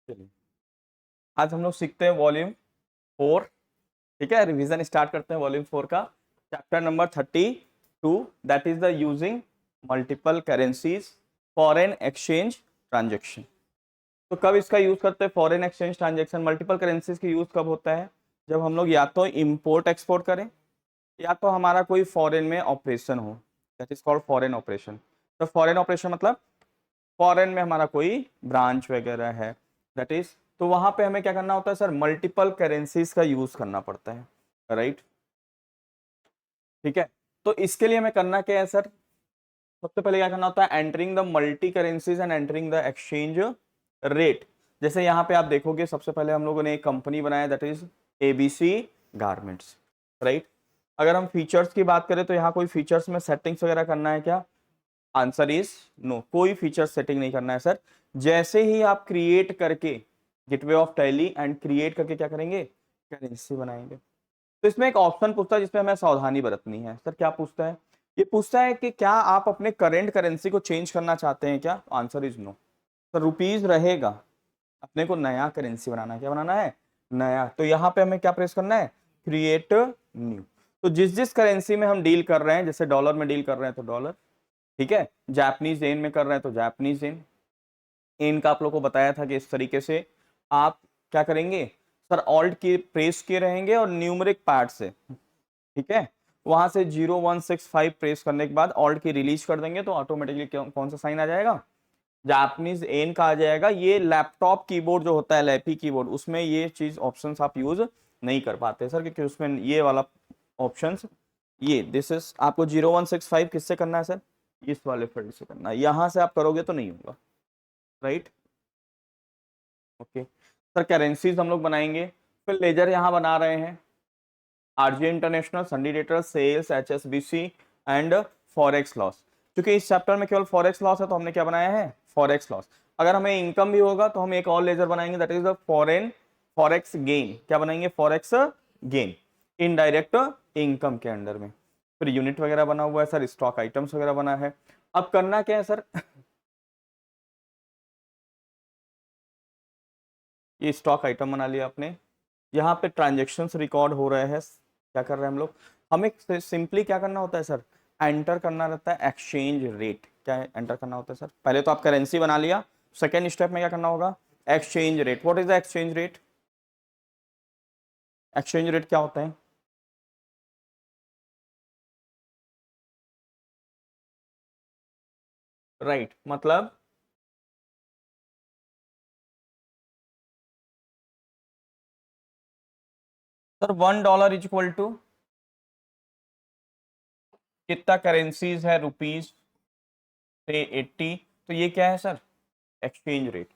चलिए आज हम लोग सीखते हैं वॉल्यूम 4। ठीक है, रिवीजन स्टार्ट करते हैं वॉल्यूम 4 का। Chapter number 32, that is the using multiple currencies foreign exchange transaction. तो कब इसका यूज करते हैं foreign exchange transaction, multiple currencies की यूज कब होता है? जब हम लोग या तो इंपोर्ट एक्सपोर्ट करें या तो हमारा कोई फॉरेन में ऑपरेशन हो, that is called foreign operation. तो फॉरेन ऑपरेशन मतलब फॉरेन में हमारा कोई ब्रांच वगैरह है, दैट इज, तो वहां पे हमें क्या करना होता है सर? मल्टीपल करेंसीज का यूज करना पड़ता है, राइट? ठीक है, तो इसके लिए हमें करना क्या है सर? सबसे पहले क्या करना होता है? Entering the multi currencies and entering the exchange rate. जैसे यहाँ पे आप देखोगे सबसे पहले हम लोगों ने एक कंपनी बनाया, that is ABC garments, right? अगर हम फीचर्स की बात करें तो यहाँ कोई फीचर्स में सेटिंग्स वगैरह करना है क्या? आंसर इज नो, कोई फीचर सेटिंग नहीं करना है सर। जैसे ही आप क्रिएट करके gateway of tally and create करके क्या करेंगे? करेंसी बनाएंगे। तो इसमें एक ऑप्शन पूछता है जिसमें हमें सावधानी बरतनी है। सर क्या पूछता है? ये पूछता है कि क्या आप अपने करेंट करेंसी को चेंज करना चाहते हैं क्या? Answer is no. तो रुपीज रहेगा, अपने को नया करेंसी बनाना है। क्या बनाना है? नया। तो यहाँ पे हमें क्या प्रेस करना है? Create new. तो जिस जिस करेंसी में हम डील कर रहे हैं, जैसे डॉलर में डील कर रहे हैं तो डॉलर, ठीक है, जापानीज येन में कर रहे हैं तो जापानीज येन। येन का आप लोग को बताया था कि इस तरीके से आप क्या करेंगे सर? ऑल्ट की प्रेस किए रहेंगे और न्यूमरिक पार्ट से, ठीक है, वहां से 0165 प्रेस करने के बाद ऑल्ट की रिलीज कर देंगे तो ऑटोमेटिकली कौन सा साइन आ जाएगा? जापानीज एन का आ जाएगा। ये लैपटॉप कीबोर्ड जो होता है, लैपी कीबोर्ड, उसमें ये चीज ऑप्शंस आप यूज नहीं कर पाते सर, क्योंकि उसमें ये वाला ऑप्शंस, ये दिस इज आपको 0165 किससे करना है सर? इस वाले फील्ड से करना है। यहां से आप करोगे तो नहीं होगा, राइट? ओके सर, करेंसीज हम लोग बनाएंगे। फिर लेजर यहां बना रहे हैं, RJ international, sundry debtor, sales, HSBC and forex loss. क्योंकि इस चैप्टर में केवल फॉरेक्स लॉस है तो हमने क्या बनाया है? Forex loss. अगर हमें इनकम भी होगा तो हम एक और लेजर बनाएंगे, that is the foreign forex gain. क्या बनाएंगे? फॉरेक्स गेन, इनडायरेक्ट इनकम के अंडर में। फिर यूनिट वगैरह बना हुआ है सर, स्टॉक आइटम्स वगैरह बना है। अब करना क्या है सर? ये स्टॉक आइटम बना लिया आपने। यहाँ पे ट्रांजेक्शन्स रिकॉर्ड हो रहे हैं। क्या कर रहे हैं हम लोग? हमें सिंपली क्या करना होता है सर? एंटर करना रहता है एक्सचेंज रेट। क्या एंटर करना होता है सर? पहले तो आप करेंसी बना लिया, सेकेंड स्टेप में क्या करना होगा? Exchange rate. What is the exchange rate? Exchange rate क्या होता है? राइट मतलब सर $1 इज इक्वल टू कितना करेंसीज है? रुपीज से 80। तो ये क्या है सर? Exchange rate.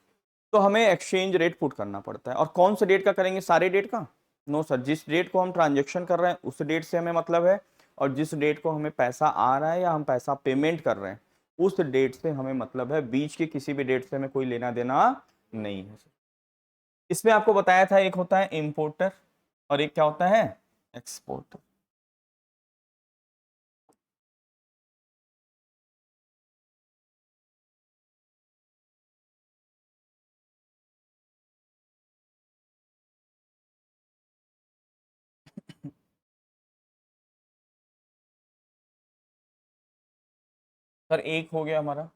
तो हमें एक्सचेंज रेट पुट करना पड़ता है। और कौन से डेट का करेंगे? सारे डेट का? नो सर, जिस डेट को हम ट्रांजेक्शन कर रहे हैं उस डेट से हमें मतलब है, और जिस डेट को हमें पैसा आ रहा है या हम पैसा पेमेंट कर रहे हैं उस डेट से हमें मतलब है। बीच के किसी भी डेट से हमें कोई लेना देना नहीं है। इसमें आपको बताया था एक होता है इंपोर्टर और एक क्या होता है? एक्सपोर्टर। सर एक हो गया हमारा,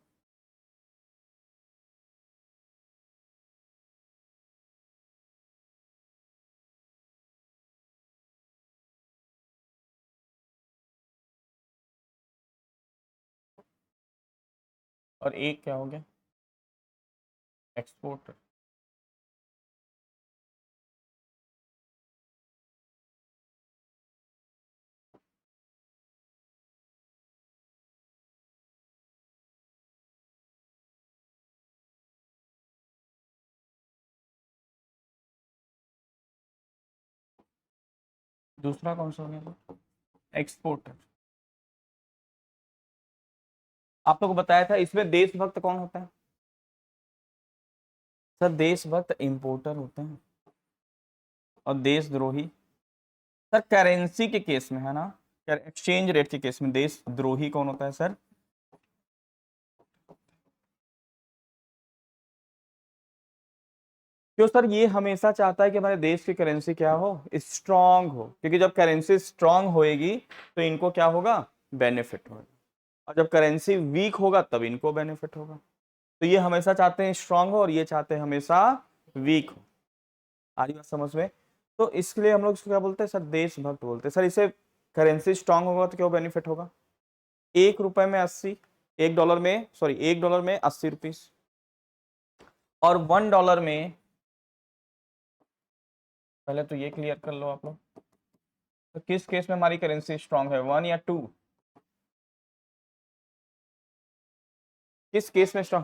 और एक क्या हो गया? एक्सपोर्टर। दूसरा कौन सा हो गया? एक्सपोर्टर। आप लोग को बताया था इसमें देशभक्त कौन होता है? सर देशभक्त इंपोर्टर होते हैं और देशद्रोही सर करेंसी के केस में है ना, एक्सचेंज रेट के केस में देशद्रोही कौन होता है सर? क्यों सर? ये हमेशा चाहता है कि हमारे देश की करेंसी क्या हो, स्ट्रांग हो, क्योंकि जब करेंसी स्ट्रांग होएगी तो इनको क्या होगा, बेनिफिट होगा, और जब करेंसी वीक होगा तब इनको बेनिफिट होगा। तो ये हमेशा चाहते हैं स्ट्रांग हो और ये चाहते हैं हमेशा वीक हो। आ रही बात समझ में? तो इसके लिए हम लोग इसको क्या बोलते हैं सर, देशभक्त बोलते हैं सर। इसे करेंसी स्ट्रांग होगा तो क्यों बेनिफिट होगा, 1 रुपए में 80, 1 डॉलर में, सॉरी 1 डॉलर में 80 रुपीज, और 1 डॉलर में, पहले तो ये क्लियर कर लो आप लोग, तो किस केस में हमारी करेंसी स्ट्रांग है, 1 या 2? किस केस में स्ट्रांग?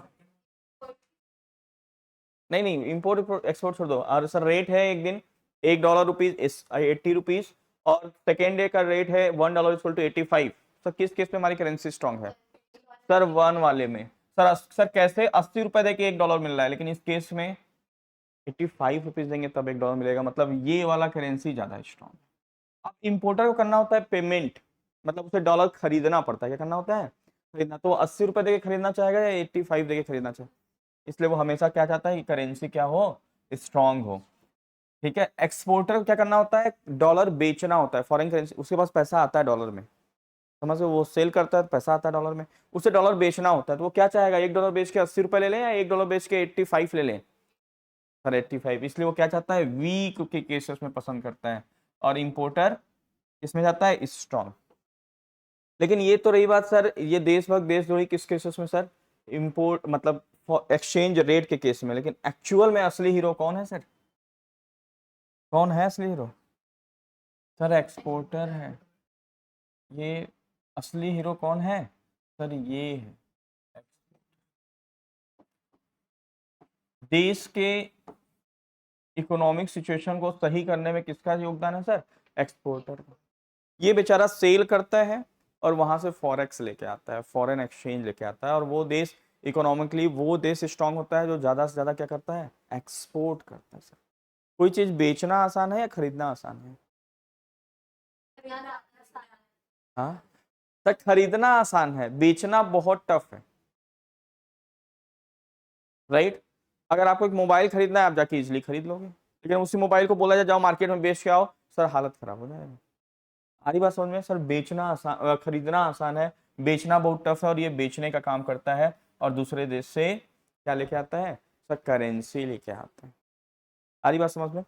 नहीं नहीं, इंपोर्ट एक्सपोर्ट छोड़ दो। और सर रेट है एक दिन 1 डॉलर रुपीज 80 रुपीज, और सेकेंड डे का रेट है 1 डॉलर इक्वल टू 85। सर किस केस में हमारी करेंसी स्ट्रांग है? सर 1 वाले में। सर कैसे 80 रुपए दे के 1 डॉलर मिल रहा है, लेकिन इस केस में 85 रुपीज देंगे तब 1 डॉलर मिलेगा, मतलब ये वाला करेंसी ज्यादा स्ट्रांग। अब इंपोर्टर को करना होता है पेमेंट, मतलब उसे डॉलर खरीदना पड़ता है। क्या करना होता है? खरीदना। तो 80 रुपए देके खरीदना चाहेगा या 85 देके खरीदना चाहे? इसलिए वो हमेशा क्या चाहता है कि करेंसी क्या हो, स्ट्रांग हो। ठीक है। एक्सपोर्टर को क्या करना होता है, डॉलर बेचना होता है, फॉरेन करेंसी, उसके पास पैसा आता है डॉलर में, समझ, वो सेल करता है, पैसा आता है डॉलर में, उसे डॉलर बेचना होता है। तो वो क्या चाहेगा, 1 डॉलर बेच के 80 रुपए ले लें या 1 डॉलर बेच के 85 ले लें? सर 85। इसलिए वो क्या चाहता है, वीक के केसेस में पसंद करता है, और इंपोर्टर इसमें जाता है स्ट्रांग। लेकिन ये तो रही बात सर, ये देशभक्त देशद्रोही किस केसेस में सर, इंपोर्ट मतलब एक्सचेंज रेट के केस में। लेकिन एक्चुअल में असली हीरो कौन है सर, कौन है असली हीरो? सर एक्सपोर्टर है। ये असली हीरो कौन है सर, ये है। देश के इकोनॉमिक सिचुएशन को सही करने में किसका योगदान है सर, एक्सपोर्टर का। ये बेचारा सेल करता है और वहां से फॉरेक्स लेके आता है, फॉरेन एक्सचेंज लेके आता है, और वो देश इकोनॉमिकली वो देश स्ट्रांग होता है जो ज्यादा से ज्यादा क्या करता है, एक्सपोर्ट करता है सर। कोई चीज बेचना आसान है या खरीदना आसान है? हाँ सर, खरीदना आसान है, बेचना बहुत टफ है, राइट। अगर आपको एक मोबाइल खरीदना है आप जाके इजिली खरीद लोगे, लेकिन उसी मोबाइल को बोला जाए जाओ मार्केट में बेच के आओ, सर हालत खराब हो जाएगी। आरी बात समझ में सर, बेचना आसान, खरीदना आसान है, बेचना बहुत टफ है, और ये बेचने का काम करता है और दूसरे देश से क्या लेके आता है सर, करेंसी लेके आता है। आरी बात समझ में?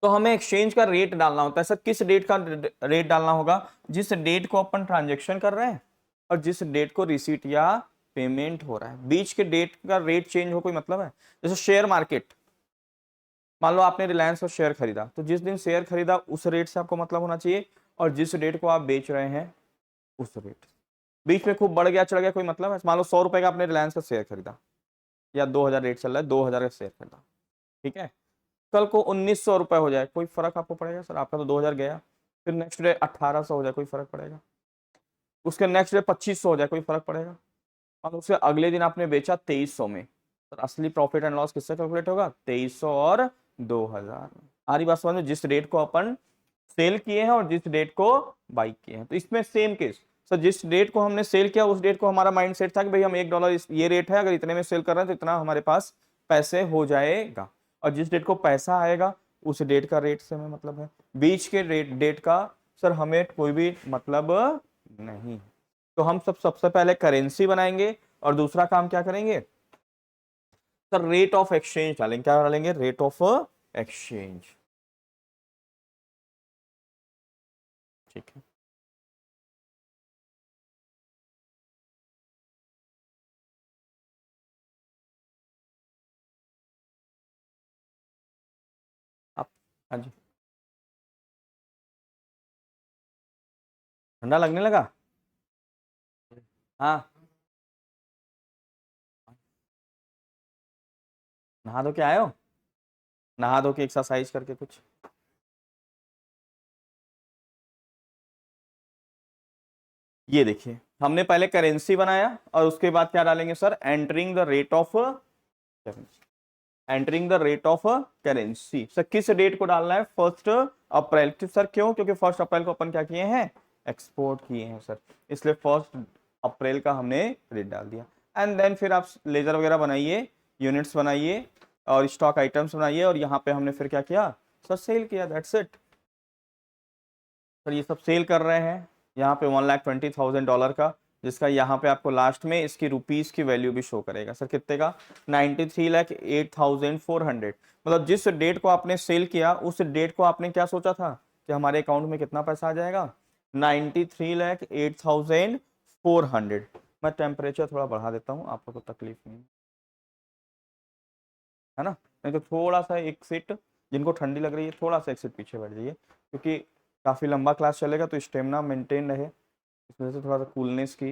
तो हमें एक्सचेंज का रेट डालना होता है सर। किस डेट का रेट डालना होगा, जिस डेट को अपन ट्रांजेक्शन कर रहे हैं और जिस डेट को रिसीट या पेमेंट हो रहा है, बीच के डेट का रेट चेंज हो कोई मतलब है? जैसे शेयर मार्केट, मान लो आपने रिलायंस का शेयर खरीदा, तो जिस दिन शेयर खरीदा उस रेट से आपको मतलब होना चाहिए, और जिस डेट को आप बेच रहे हैं उस रेट। बीच में खूब बढ़ गया चढ़ गया कोई मतलब है? मान लो 100 रुपए का आपने रिलायंस का शेयर खरीदा, या 2000 रेट चल रहा है, 2000 का शेयर खरीदा, ठीक है। कल को 1900 रुपए हो जाए, कोई फर्क आपको पड़ेगा सर? आपका तो 2000 गया। फिर नेक्स्ट डे 1800 हो जाए, कोई फर्क पड़ेगा? उसके नेक्स्ट डे 2500 हो जाए, कोई फर्क पड़ेगा? और उसके अगले दिन आपने बेचा 2300 में, सर असली प्रॉफिट एंड लॉस किससे कैलकुलेट होगा, 2300 और 2000 में। आ रही बात समझ में? जिस रेट को अपन सेल किए हैं और जिस डेट को बाई किए हैं, तो इसमें सेम केस सर, जिस डेट को हमने सेल किया उस डेट को हमारा माइंड सेट था कि भाई हम 1 डॉलर ये रेट है, अगर इतने में सेल कर रहे हैं तो इतना हमारे पास पैसे हो जाएगा, और जिस डेट को पैसा आएगा उस डेट का रेट से हमें मतलब है, बीच के डेट का सर हमें कोई भी मतलब नहीं। तो हम सबसे पहले करेंसी बनाएंगे और दूसरा काम क्या करेंगे सर, रेट ऑफ एक्सचेंज डालेंगे। क्या डालेंगे, रेट ऑफ एक्सचेंज। ठीक है। आप, हाँ जी, ठंडा लगने लगा। हाँ, नहा धो के आए हो? नहा धो के एक्सरसाइज करके कुछ? ये देखिए, हमने पहले करेंसी बनाया और उसके बाद क्या डालेंगे sir, entering the rate of currency. Entering the rate of currency, sir किस डेट को डालना है, 1 अप्रैल। सर क्यों? क्योंकि 1 अप्रैल को अपन क्या किए हैं, एक्सपोर्ट किए हैं सर, इसलिए 1 अप्रैल का हमने रेट डाल दिया। एंड देन फिर आप लेजर वगैरह बनाइए, यूनिट्स बनाइए, और स्टॉक आइटम्स बनाइए, और यहाँ पे हमने फिर क्या किया सर, सेल किया, दैट्स इट सर। ये सब सेल कर रहे हैं यहाँ पे $1,20,000 का, जिसका यहाँ पे आपको लास्ट में इसकी रुपीस की वैल्यू भी शो करेगा सर, कितने का 93,08,400। मतलब जिस डेट को आपने सेल किया उस डेट को आपने क्या सोचा था कि हमारे अकाउंट में कितना पैसा आ जाएगा, 93,08,400। मैं टेम्परेचर थोड़ा बढ़ा देता हूँ, आप लोगों को तकलीफ नहीं है ना, नहीं तो थोड़ा सा एक सीट, जिनको ठंडी लग रही है थोड़ा सा एक सीट पीछे बैठ जाइए, क्योंकि काफ़ी लंबा क्लास चलेगा तो स्टेमिना मेंटेन रहे, इस वजह से थोड़ा सा कूलनेस की।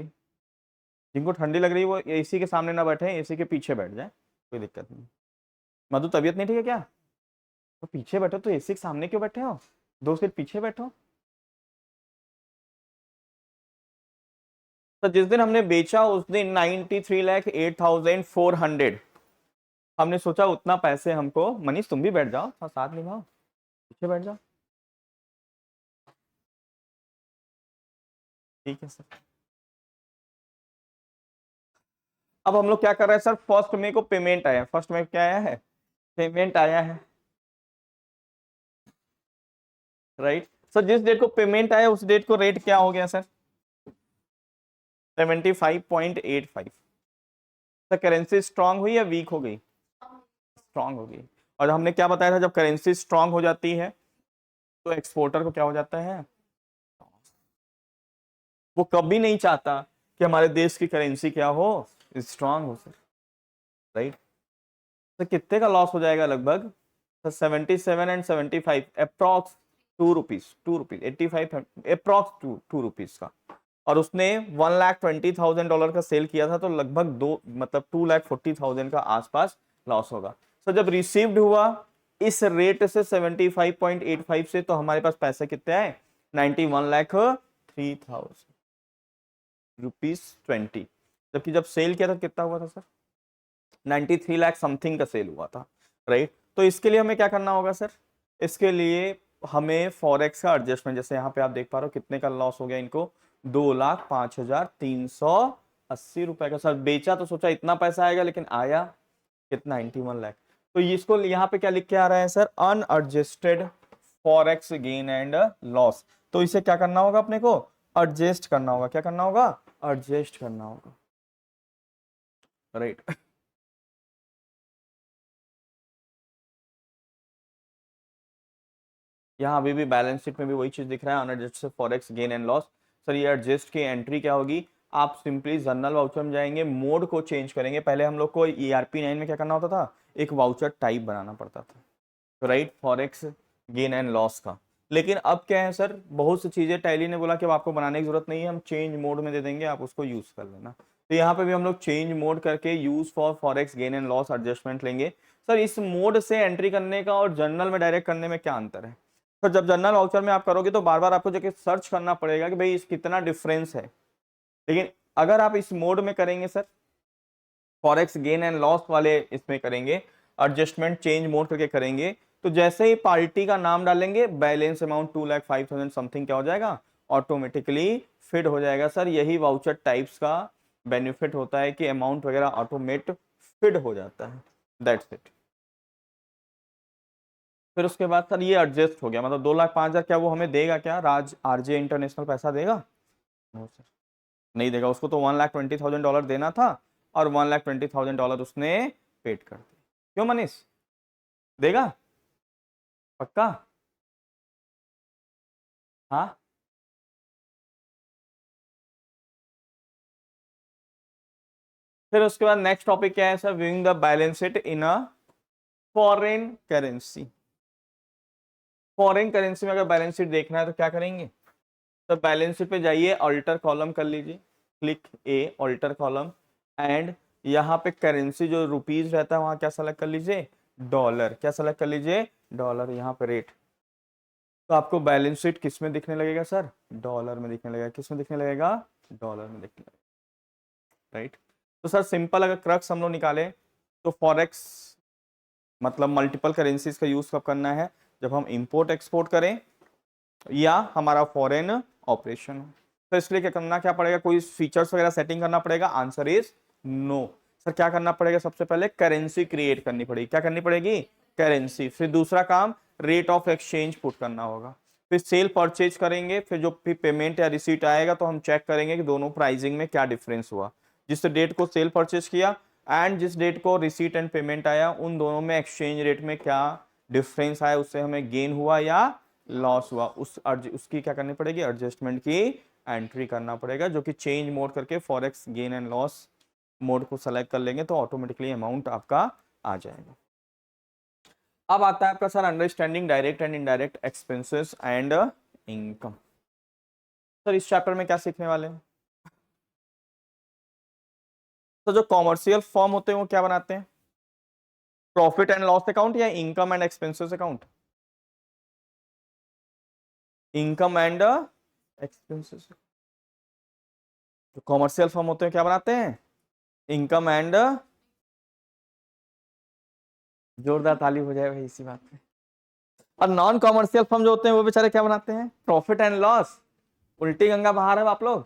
जिनको ठंडी लग रही है वो एसी के सामने ना बैठे, एसी के पीछे बैठ जाए, कोई दिक्कत नहीं। मधु तबीयत नहीं ठीक है क्या, तो पीछे बैठो, तो एसी के सामने क्यों बैठे हो, 2 सीट पीछे बैठो। तो जिस दिन हमने बेचा उस दिन 93,08,400, हमने सोचा उतना पैसे हमको, मनीष तुम भी बैठ जाओ, साथ निभाओ, पीछे बैठ जाओ, ठीक है सर। अब हम लोग क्या कर रहे हैं सर, 1 मई को पेमेंट आया, 1 मई क्या आया है, पेमेंट आया है, राइट सर। जिस डेट को पेमेंट आया उस डेट को रेट क्या हो गया सर, 75.85। सर करेंसी स्ट्रांग हुई या वीक हो गई, स्ट्रांग हो गई। और हमने क्या बताया था, जब करेंसी स्ट्रांग हो जाती है तो एक्सपोर्टर को क्या हो जाता है, वो कभी नहीं चाहता कि हमारे देश की करेंसी क्या हो, स्ट्रांग हो सर, राइट। तो कितने का लॉस हो जाएगा लगभग सर, 77 एंड 75 अप्रॉक्स ₹2, ₹2 85 अप्रॉक्स ₹2 का। और उसने $1,20,000 का सेल किया था, तो लगभग दो मतलब 2,40,000 का आसपास लॉस होगा। सो जब रिसीव्ड हुआ इस रेट से 75.85 से, तो हमारे पास पैसे कितने आए, 91,03,000 रुपीज 20। जबकि जब सेल किया था कितना हुआ था सर, 93 लाख समथिंग का सेल हुआ था, राइट। तो इसके लिए हमें क्या करना होगा सर, इसके लिए हमें फॉरेक्स का एडजस्टमेंट, जैसे यहाँ पे आप देख पा रहे हो कितने का लॉस हो गया इनको, 2,05,380 रुपए का सर। बेचा तो सोचा इतना पैसा आएगा, लेकिन आया कितना, 91 लाख। तो इसको यहाँ पे क्या लिख के आ रहा है sir, unadjusted forex gain and loss. तो इसे क्या करना होगा अपने को, एडजस्ट करना होगा, क्या करना होगा, एडजस्ट करना होगा, राइट। यहाँ अभी भी बैलेंस शीट में भी वही चीज दिख रहा है, unadjusted forex gain and loss. Sir ये एडजस्ट की एंट्री क्या होगी, आप सिंपली जनरल वाउचर में जाएंगे, मोड को चेंज करेंगे। पहले हम लोग को ERP 9 में क्या करना होता था, एक वाउचर टाइप बनाना पड़ता था, तो right, forex gain and loss का। लेकिन अब क्या है सर, बहुत सी चीजें टैली ने बोला कि अब आपको बनाने की जरूरत नहीं है, हम चेंज मोड में दे देंगे, आप उसको यूज कर लेना। तो यहाँ पे भी हम लोग चेंज मोड करके use for forex gain and loss adjustment लेंगे। सर इस मोड से एंट्री करने का और जनरल में डायरेक्ट करने में क्या अंतर है, तो जब जनरल वाउचर में आप करोगे तो बार बार आपको जाके सर्च करना पड़ेगा कि भाई इस कितना डिफरेंस है। लेकिन अगर आप इस मोड में करेंगे sir, forex gain and loss वाले इसमें करेंगे, एडजस्टमेंट चेंज मोड करके करेंगे, तो जैसे ही पार्टी का नाम डालेंगे, बैलेंस अमाउंट 2,05,000 समथिंग क्या हो जाएगा, ऑटोमेटिकली फिट हो जाएगा सर। यही वाउचर टाइप्स का बेनिफिट होता है कि अमाउंट वगैरह ऑटोमेट फिट हो जाता है, दैट्स इट। फिर उसके बाद सर ये एडजस्ट हो गया, मतलब 2,05,000 क्या वो हमें देगा क्या, राज RJ इंटरनेशनल पैसा देगा, नो सर नहीं देगा। उसको तो $1,20,000 देना था, और $1,20,000 उसने पेड कर दिया। क्यों मनीष, देगा पक्का, हाँ। फिर उसके बाद नेक्स्ट टॉपिक क्या है sir, viewing the balance sheet in a foreign currency. Foreign currency में अगर बैलेंस शीट देखना है तो क्या करेंगे, तो बैलेंस शीट पे जाइए, अल्टर कॉलम कर लीजिए, click A alter column, and यहाँ पे करेंसी जो रुपीज रहता है वहां क्या सेलेक्ट कर लीजिए, डॉलर, क्या सेलेक्ट कर लीजिए, डॉलर। यहाँ पे रेट, तो आपको बैलेंस शीट किस में दिखने लगेगा सर, डॉलर में दिखने लगेगा, किस में दिखने लगेगा, डॉलर में दिखने लगेगा, राइट। तो सर सिंपल अगर क्रक्स हम लोग निकाले, तो फॉरेक्स मतलब मल्टीपल करेंसीज का यूज कब करना है, जब हम इंपोर्ट एक्सपोर्ट करें या हमारा फॉरेन ऑपरेशन हो। तो इसलिए क्या करना क्या पड़ेगा, कोई फीचर्स वगैरह सेटिंग करना पड़ेगा, आंसर इज नो। सर क्या करना पड़ेगा, सबसे पहले करेंसी क्रिएट करनी पड़ेगी, क्या करनी पड़ेगी, करेंसी। फिर दूसरा काम रेट ऑफ एक्सचेंज पुट करना होगा। फिर सेल परचेज करेंगे, फिर जो भी पेमेंट या रिसीट आएगा तो हम चेक करेंगे कि दोनों प्राइसिंग में क्या डिफरेंस हुआ। जिस डेट को सेल परचेज किया एंड जिस डेट को रिसीट एंड पेमेंट आया, उन दोनों में एक्सचेंज रेट में क्या डिफरेंस आया, उससे हमें गेन हुआ या लॉस हुआ, उसकी क्या करनी पड़ेगी, एडजस्टमेंट की एंट्री करना पड़ेगा, जो कि चेंज मोड करके forex gain and loss mode को सेलेक्ट कर लेंगे तो ऑटोमेटिकली अमाउंट आपका आ जाएगा। अब आता है आपका sir understanding direct and indirect expenses and income. Sir इस चैप्टर में क्या सीखने वाले हैं, तो जो कॉमर्शियल फॉर्म होते हैं वो क्या बनाते हैं, प्रॉफिट एंड लॉस अकाउंट या income and expenses account, income and expenses. जो कॉमर्शियल फॉर्म होते हैं क्या बनाते हैं, इनकम एंड, जोरदार ताली हो जाए भाई इसी बात पे। और नॉन कॉमर्शियल फर्म जो होते हैं वो बेचारे क्या बनाते हैं, प्रॉफिट एंड लॉस। उल्टी गंगा बहा रहे हो आप लोग।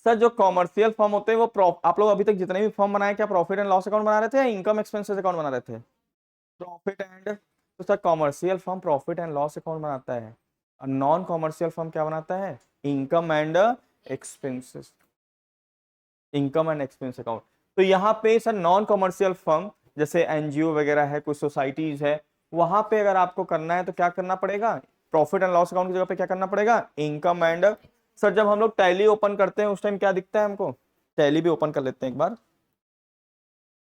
सर जो कॉमर्शियल फर्म होते हैं वो आप लोग अभी तक जितने भी फर्म बनाए क्या प्रॉफिट एंड लॉस अकाउंट बना रहे थे या इनकम एक्सपेंसेस अकाउंट बना रहे थे, प्रॉफिट एंड। तो sir commercial firm profit and loss account बनाता है और नॉन कॉमर्शियल फर्म क्या बनाता है, income and expenses, income and expense account. तो यहाँ पे सर नॉन कॉमर्शियल फर्म जैसे एनजीओ वगैरह है, कुछ सोसाइटीज है, वहां पे अगर आपको करना है तो क्या करना पड़ेगा, प्रॉफिट एंड लॉस अकाउंट की जगह पे क्या करना पड़ेगा, इनकम एंड। सर जब हम लोग टैली ओपन करते हैं उस टाइम क्या दिखता है हमको, टैली भी ओपन कर लेते हैं एक बार।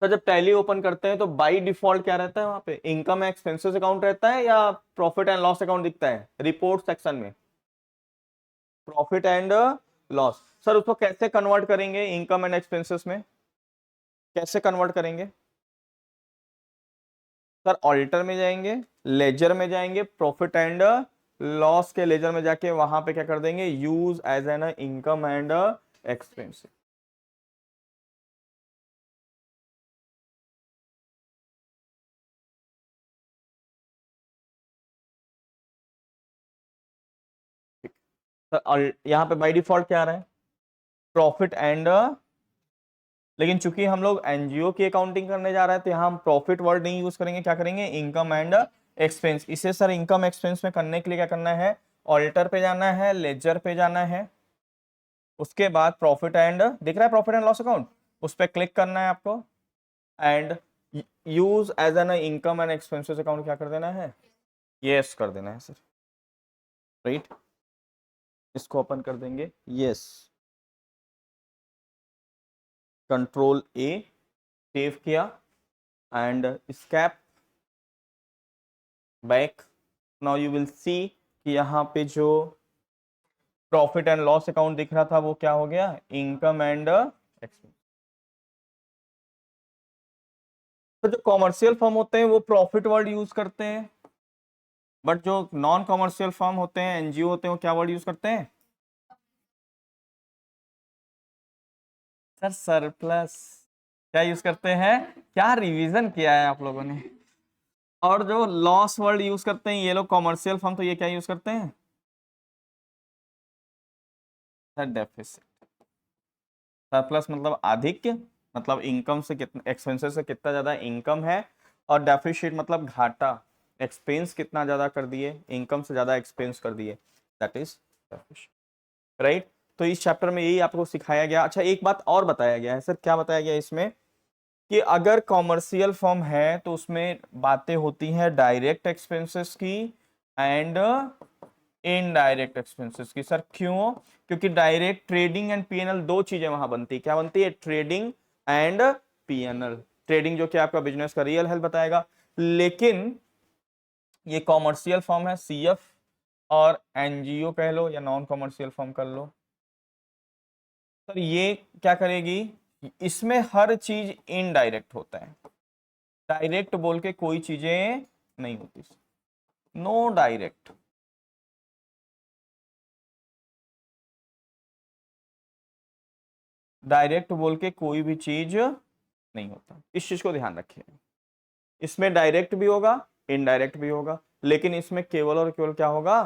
सर जब टैली ओपन करते हैं तो बाई डिफॉल्ट क्या रहता है वहां पे, इनकम एक्सपेंसेस अकाउंट रहता है या प्रॉफिट एंड लॉस अकाउंट दिखता है रिपोर्ट सेक्शन में, प्रॉफिट एंड लॉस। सर उसको कैसे कन्वर्ट करेंगे इनकम एंड एक्सपेंसेस में, कैसे कन्वर्ट करेंगे, सर ऑडिटर में जाएंगे, लेजर में जाएंगे, प्रॉफिट एंड लॉस के लेजर में जाके वहां पे क्या कर देंगे, use as an income and expense. Sir यहाँ पे बाय डिफॉल्ट क्या आ रहा है, प्रॉफिट एंड, लेकिन चूंकि हम लोग एनजीओ की अकाउंटिंग करने जा रहे हैं तो यहाँ हम प्रॉफिट वर्ड नहीं यूज करेंगे, क्या करेंगे, इनकम एंड एक्सपेंस। इसे सर इनकम एक्सपेंस में करने के लिए क्या करना है, ऑडिटर पे जाना है, लेजर पे जाना है, उसके बाद प्रॉफिट एंड दिख रहा है, प्रॉफिट एंड लॉस अकाउंट, उस पर क्लिक करना है आपको and use as an income and expenses account क्या कर देना है, यस कर देना है सर, राइट। इसको ओपन कर देंगे, यस, कंट्रोल ए, सेव किया and escape back. Now you will see कि यहाँ पे जो प्रॉफिट एंड लॉस अकाउंट दिख रहा था वो क्या हो गया, इनकम एंड एक्सपेंस। तो जो कॉमर्शियल फर्म होते हैं वो प्रॉफिट वर्ड यूज करते हैं, बट जो नॉन कॉमर्शियल फर्म होते हैं, एनजीओ होते हैं, वो क्या वर्ड यूज करते हैं, सर सरप्लस। क्या यूज करते हैं, क्या रिवीजन किया है आप लोगों ने। और जो लॉस वर्ड यूज करते हैं ये लोग कॉमर्शियल फर्म, तो ये क्या यूज करते हैं, सर डेफिसिट। सरप्लस मतलब अधिक, मतलब इनकम से कितना, एक्सपेंसेस से कितना ज्यादा इनकम है, और डेफिसिट मतलब घाटा, एक्सपेंस कितना ज्यादा कर दिए, इनकम से ज्यादा एक्सपेंस कर दिए, दैट इज डेफिसिट, राइट। तो इस चैप्टर में यही आपको सिखाया गया। अच्छा एक बात और बताया गया है सर, क्या बताया गया है इसमें, कि अगर कॉमर्शियल फर्म है तो उसमें बातें होती हैं डायरेक्ट एक्सपेंसेस की एंड इनडायरेक्ट एक्सपेंसेस की। सर क्यों, क्योंकि डायरेक्ट ट्रेडिंग एंड पीएनएल दो चीजें वहां बनती है, क्या बनती है, ट्रेडिंग एंड पीएनएल। ट्रेडिंग जो कि आपका बिजनेस का रियल हेल्थ बताएगा, लेकिन ये कॉमर्शियल फर्म है, सीएफ और एनजीओ कह लो या नॉन कॉमर्शियल फर्म कर लो, सर ये क्या करेगी, इसमें हर चीज इनडायरेक्ट होता है, डायरेक्ट बोल के कोई चीजें नहीं होती, नो डायरेक्ट। डायरेक्ट बोल के कोई भी चीज नहीं होता, इस चीज को ध्यान रखिए। इसमें डायरेक्ट भी होगा, इनडायरेक्ट भी होगा, लेकिन इसमें केवल और केवल क्या होगा,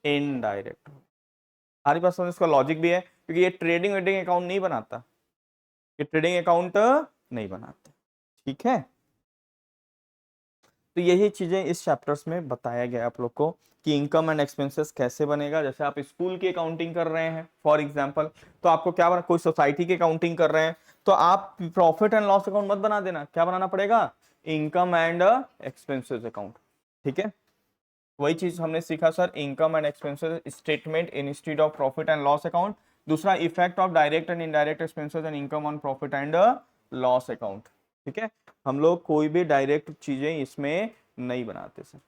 इनडायरेक्ट। हमारे पास इसका लॉजिक भी है, क्योंकि ये ट्रेडिंग वेडिंग अकाउंट नहीं बनाता, कि ट्रेडिंग अकाउंट नहीं बनाते। ठीक है, तो यही चीजें इस चैप्टर्स में बताया गया आप लोग को कि इनकम एंड एक्सपेंसेस कैसे बनेगा। जैसे आप स्कूल की अकाउंटिंग कर रहे हैं फॉर एग्जांपल, तो आपको क्या बना, कोई सोसाइटी की अकाउंटिंग कर रहे हैं तो आप प्रॉफिट एंड लॉस अकाउंट मत बना देना, क्या बनाना पड़ेगा, इनकम एंड एक्सपेंसेस अकाउंट। ठीक है, वही चीज हमने सीखा sir, income and expenses statement instead of profit and loss account. दूसरा, effect of direct and indirect expenses and income on profit and loss account. ठीक है, हम लोग कोई भी डायरेक्ट चीजें इसमें नहीं बनाते सर।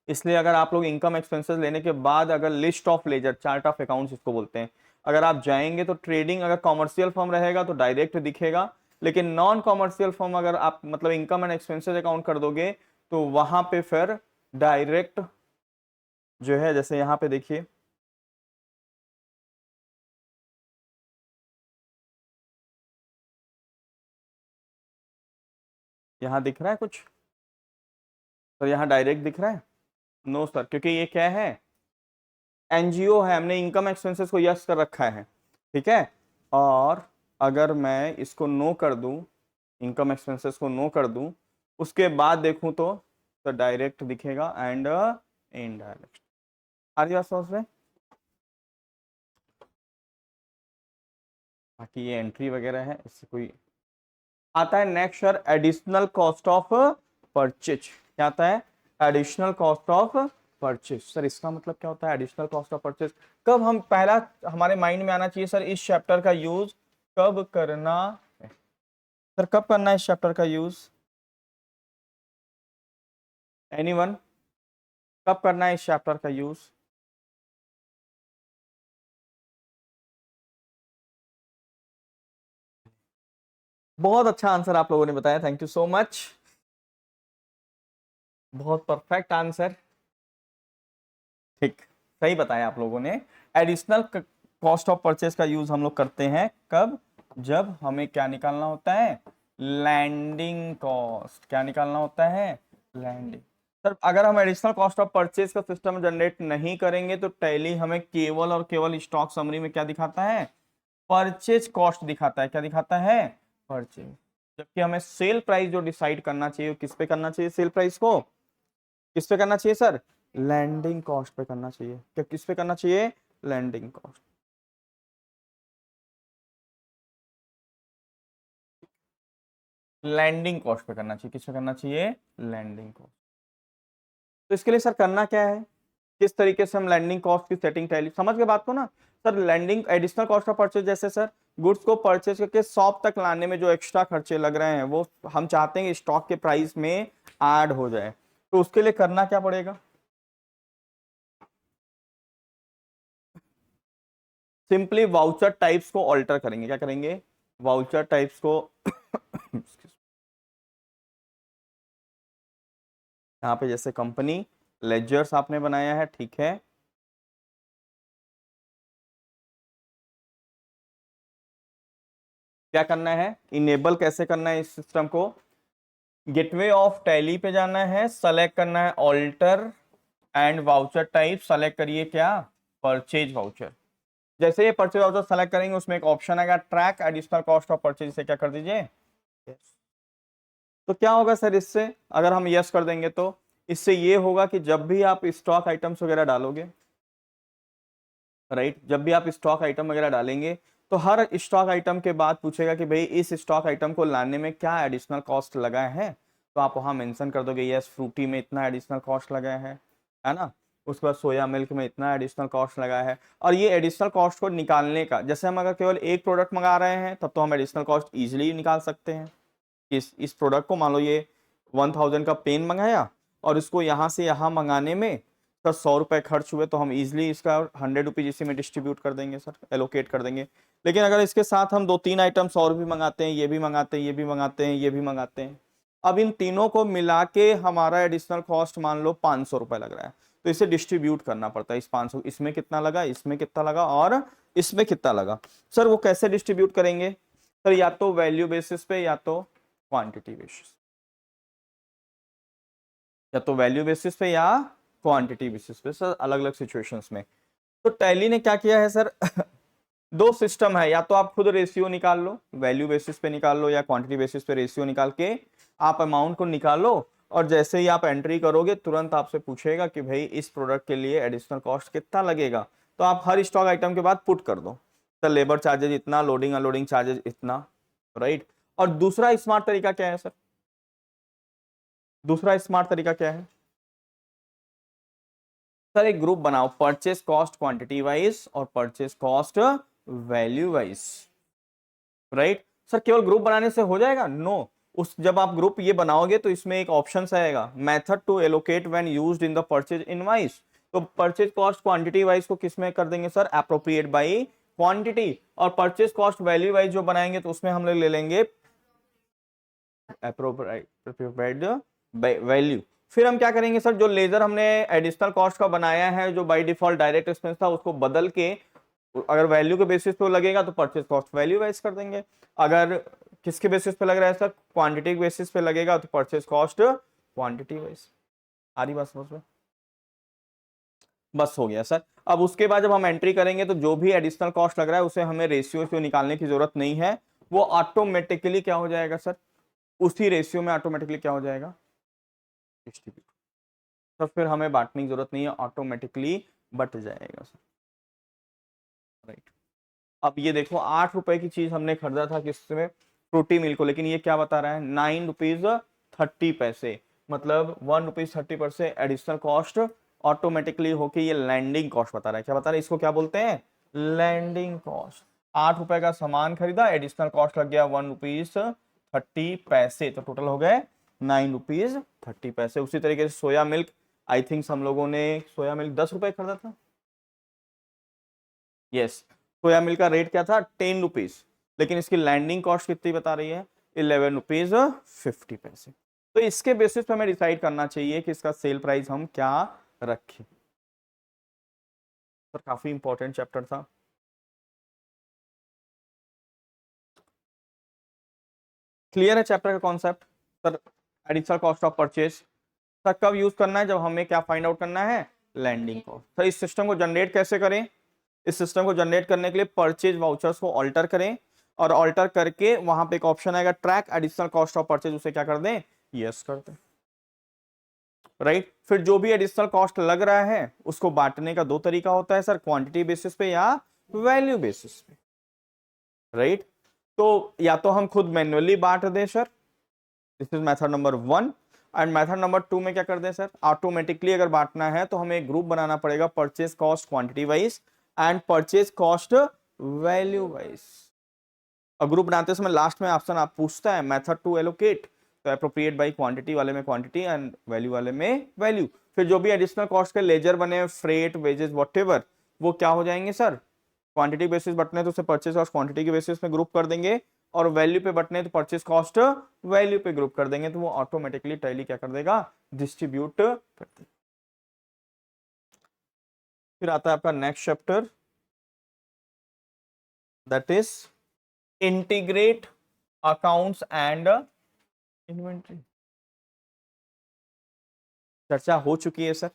इसलिए अगर आप लोग इनकम एक्सपेंसेस लेने के बाद अगर list of ledger, chart of accounts इसको बोलते हैं, अगर आप जाएंगे तो ट्रेडिंग अगर कॉमर्शियल फर्म रहेगा तो डायरेक्ट दिखेगा, लेकिन नॉन कॉमर्शियल फर्म अगर आप मतलब इनकम एंड एक्सपेंसेस अकाउंट कर दोगे तो वहां पे फिर डायरेक्ट जो है, जैसे यहां पे देखिए, यहां दिख रहा है कुछ सर, यहां डायरेक्ट दिख रहा है, नो सर, क्योंकि ये क्या है, एनजीओ है, हमने इनकम एक्सपेंसेस को यस कर रखा है। ठीक है, और अगर मैं इसको नो कर दूं, इनकम एक्सपेंसेस को नो कर दूं, उसके बाद देखूं तो डायरेक्ट दिखेगा एंड इनडायरेक्ट। आ रही बात समझ में? बाकी ये एंट्री वगैरह है, इससे कोई आता है। Next sir, additional cost of purchase. क्या आता है, additional cost of purchase. Sir इसका मतलब क्या होता है एडिशनल कॉस्ट ऑफ परचेज? कब हम पहला हमारे माइंड में आना चाहिए सर, इस चैप्टर का यूज कब करना है? सर कब करना है इस चैप्टर का यूज, एनीवन, कब करना है इस चैप्टर का यूज? बहुत अच्छा आंसर आप लोगों ने बताया, थैंक यू सो मच, बहुत परफेक्ट आंसर। ठीक, सही बताया आप लोगों ने। एडिशनल कॉस्ट ऑफ परचेज का यूज हम लोग करते हैं कब, जब हमें क्या निकालना होता है, लैंडिंग कॉस्ट। क्या निकालना होता है, लैंडिंग। सर अगर हम एडिशनल कॉस्ट ऑफ परचेज का सिस्टम जनरेट नहीं करेंगे तो टैली हमें केवल और केवल स्टॉक समरी में क्या दिखाता है, परचेज कॉस्ट दिखाता है। क्या दिखाता है, परचेज। जबकि हमें सेल प्राइस जो डिसाइड करना चाहिए, किस पे करना चाहिए, सेल प्राइस को किस पे करना चाहिए सर, लैंडिंग कॉस्ट पे करना चाहिए। क्या किस पे करना चाहिए, लैंडिंग कॉस्ट। लैंडिंग कॉस्ट पे करना चाहिए, किस पे करना चाहिए, लैंडिंग कॉस्ट। तो इसके लिए सर करना क्या है, किस तरीके से हम लैंडिंग कॉस्ट की सेटिंग टैली, समझ के बात को ना sir. Landing additional cost of purchase, जैसे सर गुड्स को परचेज करके शॉप तक लाने में जो एक्स्ट्रा खर्चे लग रहे हैं वो हम चाहते हैं स्टॉक के प्राइस में ऐड हो जाए, तो उसके लिए करना क्या पड़ेगा, सिंपली वाउचर टाइप्स को ऑल्टर करेंगे। क्या करेंगे, वाउचर टाइप्स को यहाँ पे जैसे कंपनी लेजर्स आपने बनाया है, ठीक है, क्या करना है, इनेबल कैसे करना है इस सिस्टम को, गेटवे ऑफ टैली पे जाना है, सेलेक्ट करना है alter and voucher type, select करिए क्या, परचेज वाउचर। जैसे ये परचेज वाउचर सेलेक्ट करेंगे उसमें एक ऑप्शन आएगा track additional cost of purchase, से क्या कर दीजिए yes। तो क्या होगा सर इससे, अगर हम यस कर देंगे तो इससे ये होगा कि जब भी आप स्टॉक आइटम्स वगैरह डालोगे, राइट, जब भी आप स्टॉक आइटम वगैरह डालेंगे तो हर स्टॉक आइटम के बाद पूछेगा कि भाई इस स्टॉक आइटम को लाने में क्या एडिशनल कॉस्ट लगा है, तो आप वहां मेंशन कर दोगे यस फ्रूटी में इतना एडिशनल कॉस्ट लगा है ना, उसके बाद सोया मिल्क में इतना एडिशनल कॉस्ट लगा है। और ये एडिशनल कॉस्ट को निकालने का, जैसे हम अगर केवल एक प्रोडक्ट मंगा रहे हैं तब तो हम एडिशनल कॉस्ट इजिली निकाल सकते हैं। इस प्रोडक्ट को मान लो ये 1000 का पेन मंगाया और इसको यहाँ से यहाँ मंगाने में सर 100 रुपए खर्च हुए, तो हम इजिली इसका 100 रुपीज इसी में डिस्ट्रीब्यूट कर देंगे सर, एलोकेट कर देंगे। लेकिन अगर इसके साथ हम दो तीन आइटम्स और भी मंगाते हैं, ये भी मंगाते हैं, ये भी मंगाते हैं, ये भी मंगाते हैं, अब इन तीनों को मिला के हमारा एडिशनल कॉस्ट मान लो 500 रुपए लग रहा है, तो इसे डिस्ट्रीब्यूट करना पड़ता है। इस 500 इसमें कितना लगा, इसमें कितना लगा और इसमें कितना लगा। सर वो कैसे डिस्ट्रीब्यूट करेंगे सर, या तो वैल्यू बेसिस पे या तो क्वांटिटी बेसिस, या तो वैल्यू बेसिस पे या क्वांटिटी बेसिस पे सर, अलग अलग सिचुएशंस में। तो टैली ने क्या किया है सर दो सिस्टम है, या तो आप खुद रेशियो निकाल लो, वैल्यू बेसिस पे निकाल लो, या क्वांटिटी बेसिस पे रेशियो निकाल के आप अमाउंट को निकालो, और जैसे ही आप एंट्री करोगे तुरंत आपसे पूछेगा कि भाई इस प्रोडक्ट के लिए एडिशनल कॉस्ट कितना लगेगा, तो आप हर स्टॉक आइटम के बाद पुट कर दो, सर लेबर चार्जेज इतना, लोडिंग अनलोडिंग चार्जेज इतना, राइट। और दूसरा स्मार्ट तरीका क्या है सर, दूसरा स्मार्ट तरीका क्या है सर, एक ग्रुप बनाओ परचेस कॉस्ट क्वांटिटी वाइज और purchase cost value wise, right. Sir केवल ग्रुप बनाने से हो जाएगा, नो। उस जब आप ग्रुप ये बनाओगे तो इसमें एक ऑप्शन आएगा, method to allocate when used in the purchase invoice. तो परचेज कॉस्ट क्वांटिटी वाइज को किस में कर देंगे सर, अप्रोप्रिएट बाई क्वांटिटी, और परचेज कॉस्ट वैल्यू वाइज जो बनाएंगे तो उसमें हम लोग ले लेंगे अप्रोप्रिएट वैल्यू। फिर हम क्या करेंगे सर, जो लेजर हमने एडिशनल कॉस्ट का बनाया है, जो बाय डिफॉल्ट डायरेक्ट एक्सपेंस था, उसको बदल के अगर वैल्यू के बेसिस पे लगेगा तो परचेज कॉस्ट वैल्यू वाइज कर देंगे, अगर किसके बेसिस पे लग रहा है सर, क्वांटिटी के बेसिस पे लगेगा तो परचेज कॉस्ट क्वांटिटी वाइज। आ रही बात समझ में, बस हो गया सर। अब उसके बाद जब हम एंट्री करेंगे तो जो भी एडिशनल कॉस्ट लग रहा है उसे हमें रेशियो से निकालने की जरूरत नहीं है, वो ऑटोमेटिकली क्या हो जाएगा सर, उसी रेशियो में ऑटोमेटिकली क्या हो जाएगा, डिस्ट्रीब्यूट। तो फिर हमें बांटने की जरूरत नहीं है, ऑटोमेटिकली बट जाएगा सर, राइट। अब ये देखो 8 रुपए की चीज हमने खरीदा था किसमें, फ्रूटी मिल्क को, लेकिन ये क्या बता रहा है, 9 रुपीज 30 पैसे, मतलब 1 रुपीज 30 पैसे एडिशनल कॉस्ट ऑटोमेटिकली होके ये लैंडिंग कॉस्ट बता रहा है। क्या बता रहा है, इसको क्या बोलते हैं, लैंडिंग कॉस्ट। 8 रुपए का सामान खरीदा, एडिशनल कॉस्ट लग गया 1 रुपीज 30 पैसे, तो टोटल हो गए 9 रुपीज 30 पैसे। उसी तरीके से सोया मिल्क, आई थिंक हम लोगों ने सोया मिल्क 10 रुपए खरीदा था, यस। सोया मिल्क का रेट क्या था, 10 रुपीज, लेकिन इसकी लैंडिंग कॉस्ट कितनी बता रही है, 11 रुपीज 50 पैसे। तो इसके बेसिस पे हमें डिसाइड करना चाहिए कि इसका सेल प्राइस हम क्या रखें। सर काफी इंपॉर्टेंट चैप्टर था। क्लियर है चैप्टर का concept sir, additional cost of purchase. Sir कब यूज करना है, जब हमें क्या फाइंड आउट करना है, लैंडिंग कॉस्ट। सर इस सिस्टम को जनरेट कैसे करें, इस सिस्टम को जनरेट करने के लिए परचेज वाउचर्स को ऑल्टर करें, और ऑल्टर करके वहां पे एक ऑप्शन आएगा track additional cost of purchase, उसे क्या कर दें, यस कर दें, राइट। फिर जो भी एडिशनल कॉस्ट लग रहा है उसको बांटने का दो तरीका होता है सर, क्वांटिटी बेसिस पे या वैल्यू बेसिस पे, राइट। तो या तो हम खुद मैन्युअली बांट दें sir, this is method number 1, and method number 2 में क्या कर दें सर, ऑटोमेटिकली अगर बांटना है तो हमें एक ग्रुप बनाना पड़ेगा purchase cost quantity wise and purchase cost value wise. और ग्रुप बनाते समय लास्ट में ऑप्शन आप पूछता है मेथड टू एलोकेट, तो अप्रोप्रिएट बाई क्वांटिटी वाले में क्वांटिटी एंड वैल्यू वाले में वैल्यू। फिर जो भी एडिशनल कॉस्ट के लेजर बने, फ्रेट वेजेस व्हाटएवर, वो क्या हो जाएंगे सर, क्वांटिटी बेसिस बटने तो उसे परचेज कॉस्ट क्वांटिटी के बेसिस में ग्रुप कर देंगे, और वैल्यू पे बटने तो परचेज कॉस्ट वैल्यू पे ग्रुप कर देंगे, तो वो ऑटोमेटिकली टैली क्या कर देगा, डिस्ट्रीब्यूट कर देगा। फिर आता है आपका next chapter, that is integrate accounts and inventory. चर्चा हो चुकी है सर,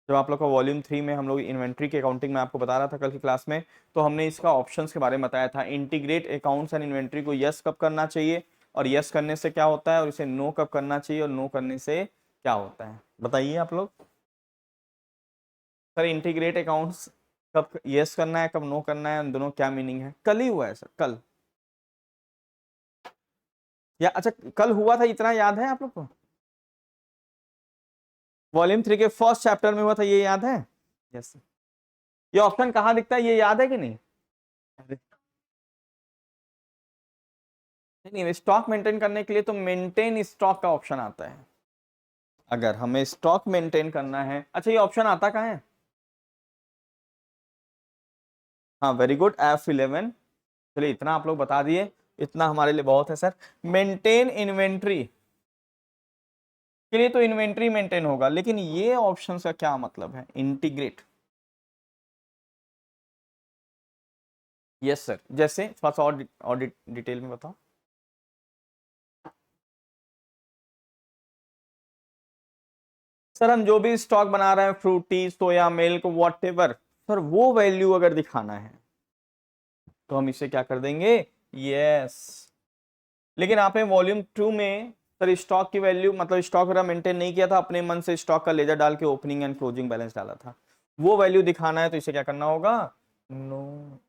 जब आप लोग का वॉल्यूम 3 में हम लोग इन्वेंट्री के अकाउंटिंग में आपको बता रहा था कल की क्लास में, तो हमने इसका ऑप्शंस के बारे में बताया था। इंटीग्रेट अकाउंट्स एंड इन्वेंट्री को यस कब करना चाहिए, और यस करने से क्या होता है, और इसे नो कब करना चाहिए, और नो करने से क्या होता है, बताइए आप लोग। सर इंटीग्रेट अकाउंट्स कब यस करना है, कब नो करना है, उन दोनों क्या मीनिंग है, कल ही हुआ है सर, कल, या अच्छा कल हुआ था, इतना याद है आप लोग को, वॉल्यूम 3 के फर्स्ट चैप्टर में हुआ था, ये याद है, यस। ये ऑप्शन कहाँ दिखता है, ये याद है कि नहीं, अरे नहीं, स्टॉक मेंटेन करने के लिए तो मेंटेन स्टॉक का ऑप्शन आता है, अगर हमें स्टॉक मेंटेन करना है। अच्छा ये ऑप्शन आता कहाँ है, हाँ वेरी गुड, F11। चलिए इतना आप लोग बता दिए, इतना हमारे लिए बहुत है सर। मेंटेन इन्वेंट्री के लिए तो इन्वेंट्री मेंटेन होगा, लेकिन ये ऑप्शन का क्या मतलब है, इंटीग्रेट, यस सर, जैसे थोड़ा सा और डिटेल में बताओ। सर हम जो भी स्टॉक बना रहे हैं, Frooti soya milk whatever, sir वो वैल्यू अगर दिखाना है, तो हम इसे क्या कर देंगे, यस। लेकिन आपने वॉल्यूम 2 में सर स्टॉक की वैल्यू मतलब स्टॉक वगैरह मेंटेन नहीं किया था, अपने मन से स्टॉक का लेजर डाल के ओपनिंग एंड क्लोजिंग बैलेंस डाला था, वो वैल्यू दिखाना है तो इसे क्या करना होगा, नो।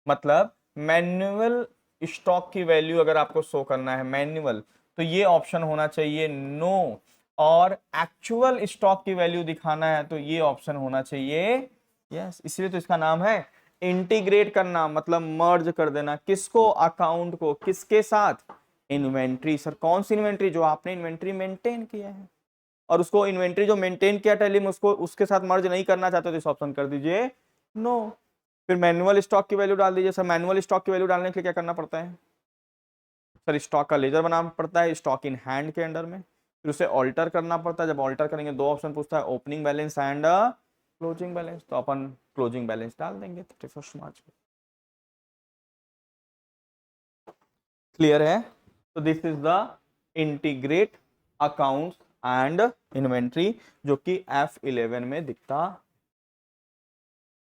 मतलब मैन्युअल स्टॉक की वैल्यू अगर आपको शो करना है मैन्युअल, तो ये ऑप्शन होना चाहिए नो, और एक्चुअल स्टॉक की वैल्यू दिखाना है तो ये ऑप्शन होना चाहिए यस। इसलिए तो इसका नाम है इंटीग्रेट करना, मतलब मर्ज कर देना, किसको, अकाउंट को, किसके साथ, इन्वेंट्री। सर कौन सी इन्वेंट्री, जो आपने इन्वेंट्री मेंटेन किया है, और उसको इन्वेंट्री जो मेंटेन किया टैली में उसको उसके साथ मर्ज नहीं करना चाहते तो इस ऑप्शन कर दीजिए नो। फिर मैनुअल स्टॉक की वैल्यू डाल दीजिए। सर मैनुअल स्टॉक की वैल्यू डालने के लिए क्या करना पड़ता है, सर स्टॉक का लेजर बनाना पड़ता है स्टॉक इन हैंड के अंडर में, फिर उसे ऑल्टर करना पड़ता है। जब ऑल्टर करेंगे दो ऑप्शन पूछता है, opening balance and closing balance, तो अपन क्लोजिंग बैलेंस डाल देंगे 31 मार्च को। क्लियर है। तो this is the integrate accounts and inventory जो कि F11 में दिखता।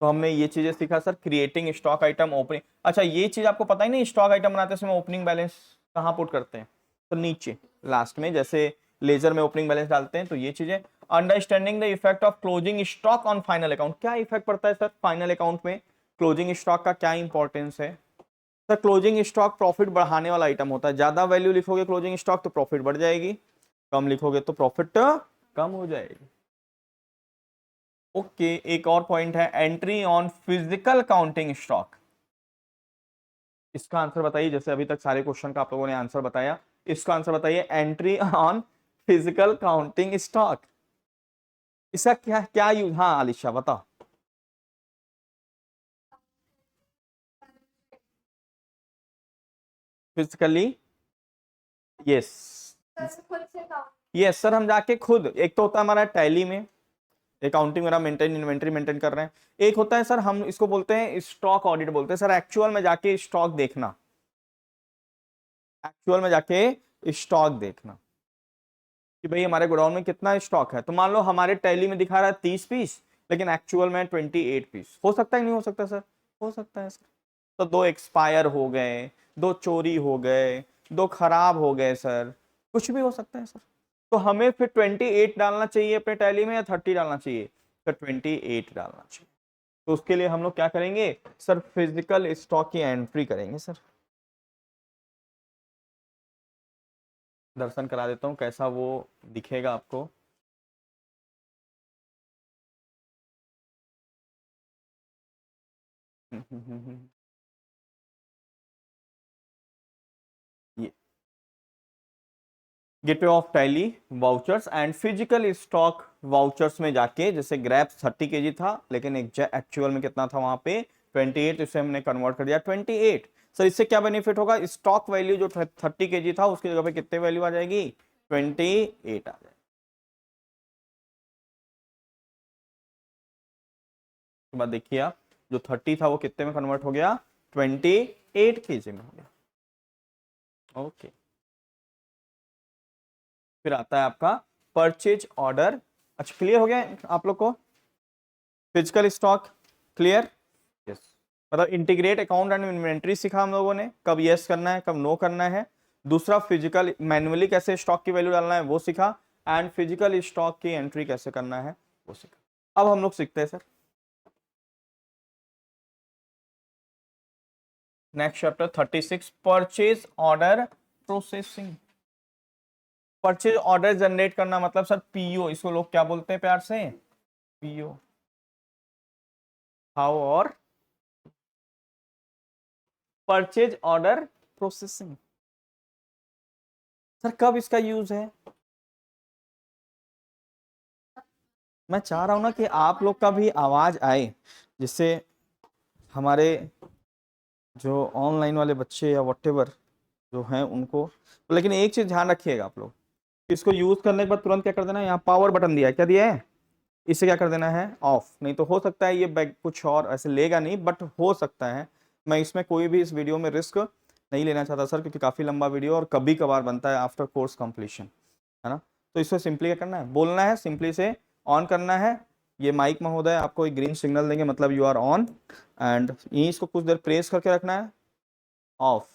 तो हमने ये चीजें सीखा sir, creating stock item, opening. अच्छा ये चीज आपको पता ही नहीं, स्टॉक आइटम बनाते समय ओपनिंग बैलेंस कहाँ पुट करते हैं, तो नीचे लास्ट में, जैसे लेजर में ओपनिंग बैलेंस डालते हैं, तो ये चीजें। Understanding the effect of closing stock on final account, क्या इफेक्ट पड़ता है सर फाइनल अकाउंट में, क्लोजिंग स्टॉक का क्या इंपॉर्टेंस है। सर क्लोजिंग स्टॉक प्रॉफिट बढ़ाने वाला आइटम होता है, ज्यादा वैल्यू लिखोगे क्लोजिंग स्टॉक तो प्रॉफिट बढ़ जाएगी, कम लिखोगे तो प्रॉफिट कम हो जाएगी। ओके एक और पॉइंट है, entry on physical counting stock. इसका आंसर बताइए, जैसे अभी तक सारे क्वेश्चन का आप लोगों ने आंसर बताया, इसका आंसर बताइए, entry on physical counting stock, इसका क्या क्या यूज, हाँ आलिशा बताओ। फिजिकली, यस यस सर, हम जाके खुद, एक तो होता है हमारा टैली में अकाउंटिंग वगैरह मेंटेन, इन्वेंट्री मेंटेन कर रहे हैं, एक होता है सर हम इसको बोलते हैं स्टॉक ऑडिट बोलते हैं, सर एक्चुअल में जाके स्टॉक देखना, एक्चुअल में जाके स्टॉक देखना कि भाई हमारे गोडाउन में कितना स्टॉक है। तो मान लो हमारे टैली में दिखा रहा है 30 पीस, लेकिन एक्चुअल में 28 पीस, हो सकता है नहीं हो सकता सर, हो सकता है सर। तो दो एक्सपायर हो गए, दो चोरी हो गए, दो खराब हो गए सर, कुछ भी हो सकता है सर। तो हमें फिर 28 डालना चाहिए अपने टैली में या 30 डालना चाहिए, तो 28 डालना चाहिए। तो उसके लिए हम लोग क्या करेंगे सर, फिजिकल स्टॉक की एंट्री करेंगे सर। दर्शन करा देता हूँ कैसा वो दिखेगा आपको। ये gateway of tally vouchers and physical stock vouchers में जाके, जैसे ग्रैप्स 30 kg था लेकिन एक्चुअल में कितना था वहां पे 28, इसे हमने कन्वर्ट कर दिया 28। सर इससे क्या बेनिफिट होगा, स्टॉक वैल्यू जो 30 kg था उसकी जगह पे कितने वैल्यू आ जाएगी, 28 आ जाएगी। उसके बाद देखिए आप, जो 30 था वो कितने में कन्वर्ट हो गया, 28 kg में हो गया। ओके फिर आता है आपका परचेज ऑर्डर। अच्छा क्लियर हो गया आप लोग को, फिजिकल स्टॉक क्लियर, यस। मतलब इंटीग्रेट अकाउंट एंड इन्वेंट्री सीखा हम लोगों ने, कब यस करना है कब नो करना है। दूसरा फिजिकल मैन्युअली कैसे स्टॉक की वैल्यू डालना है वो सीखा, एंड फिजिकल स्टॉक की एंट्री कैसे करना है वो सीखा। अब हम लोग सीखते हैं sir next chapter 36, purchase order processing. Purchase order generate करना मतलब सर पीओ, इसको लोग क्या बोलते हैं प्यार से, पीओ। हाउ और परचेज ऑर्डर प्रोसेसिंग, सर कब इसका यूज है। मैं चाह रहा हूं ना कि आप लोग का भी आवाज आए, जिससे हमारे जो ऑनलाइन वाले बच्चे या वटेवर जो हैं उनको, लेकिन एक चीज ध्यान रखिएगा आप लोग, इसको यूज करने के बाद तुरंत क्या कर देना है, यहाँ पावर बटन दिया है, क्या दिया है, इसे क्या कर देना है ऑफ, नहीं तो हो सकता है ये बैग कुछ और ऐसे लेगा नहीं, बट हो सकता है। मैं इसमें कोई भी इस वीडियो में रिस्क नहीं लेना चाहता सर, क्योंकि काफी लंबा वीडियो और कभी कभार बनता है आफ्टर कोर्स कंप्लीशन, है ना। तो इसको सिंपली क्या करना है, बोलना है सिंपली से, ऑन करना है, ये माइक महोदय आपको एक ग्रीन सिग्नल देंगे, मतलब यू आर ऑन, एंड यहीं इसको कुछ देर प्रेस करके रखना है, ऑफ,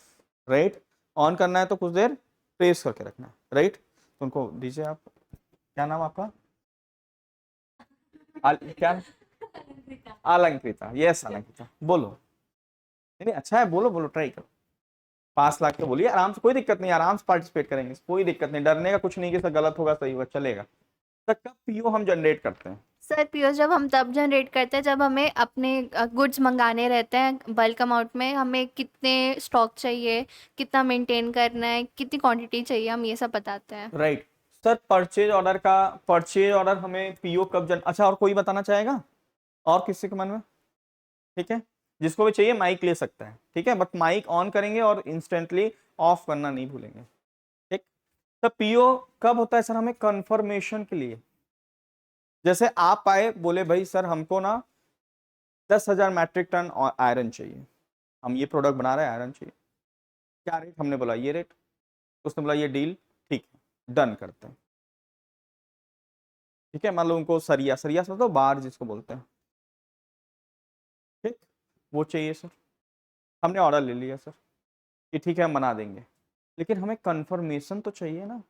राइट। ऑन करना है तो कुछ देर प्रेस करके रखना है, राइट। तो उनको दीजिए आप, क्या नाम आपका? क्या? अलंकृता, यस अलंकृता, बोलो। नहीं नहीं, अच्छा है, बोलो बोलो, ट्राई करो। 5 लाख तो बोलिए, आराम से, कोई दिक्कत नहीं, आराम से पार्टिसिपेट करेंगे, कोई दिक्कत नहीं, डरने का कुछ नहीं कि सर गलत होगा सही होगा, चलेगा। सर कब पीओ हम जनरेट करते हैं? सर पीओ जब हम तब जनरेट करते हैं जब हमें अपने गुड्स मंगाने रहते हैं बल्क अमाउंट में, हमें कितने स्टॉक चाहिए, कितना मेंटेन करना है, कितनी क्वांटिटी चाहिए, हम ये सब बताते हैं। राइट। सर परचेज ऑर्डर का, परचेज ऑर्डर हमें पीओ कब अच्छा, और कोई बताना चाहेगा? और किसी के मन में? ठीक है, जिसको भी चाहिए माइक ले सकता है, ठीक है, बट माइक ऑन करेंगे और इंस्टेंटली ऑफ करना नहीं भूलेंगे, ठीक। तो पीओ कब होता है सर? हमें कंफर्मेशन के लिए। जैसे आप आए, बोले भाई सर हमको ना 10,000 मैट्रिक टन आयरन चाहिए, हम ये प्रोडक्ट बना रहे हैं, आयरन चाहिए, क्या रेट? हमने बोला ये रेट, उसने बोला ये डील, ठीक है, डन करते हैं, ठीक है। मान लो उनको सरिया, सरिया समझ लो, बार जिसको बोलते हैं, ठीक, वो चाहिए सर। हमने ऑर्डर ले लिया सर कि ठीक है हम बना देंगे, लेकिन हमें कंफर्मेशन तो चाहिए ना।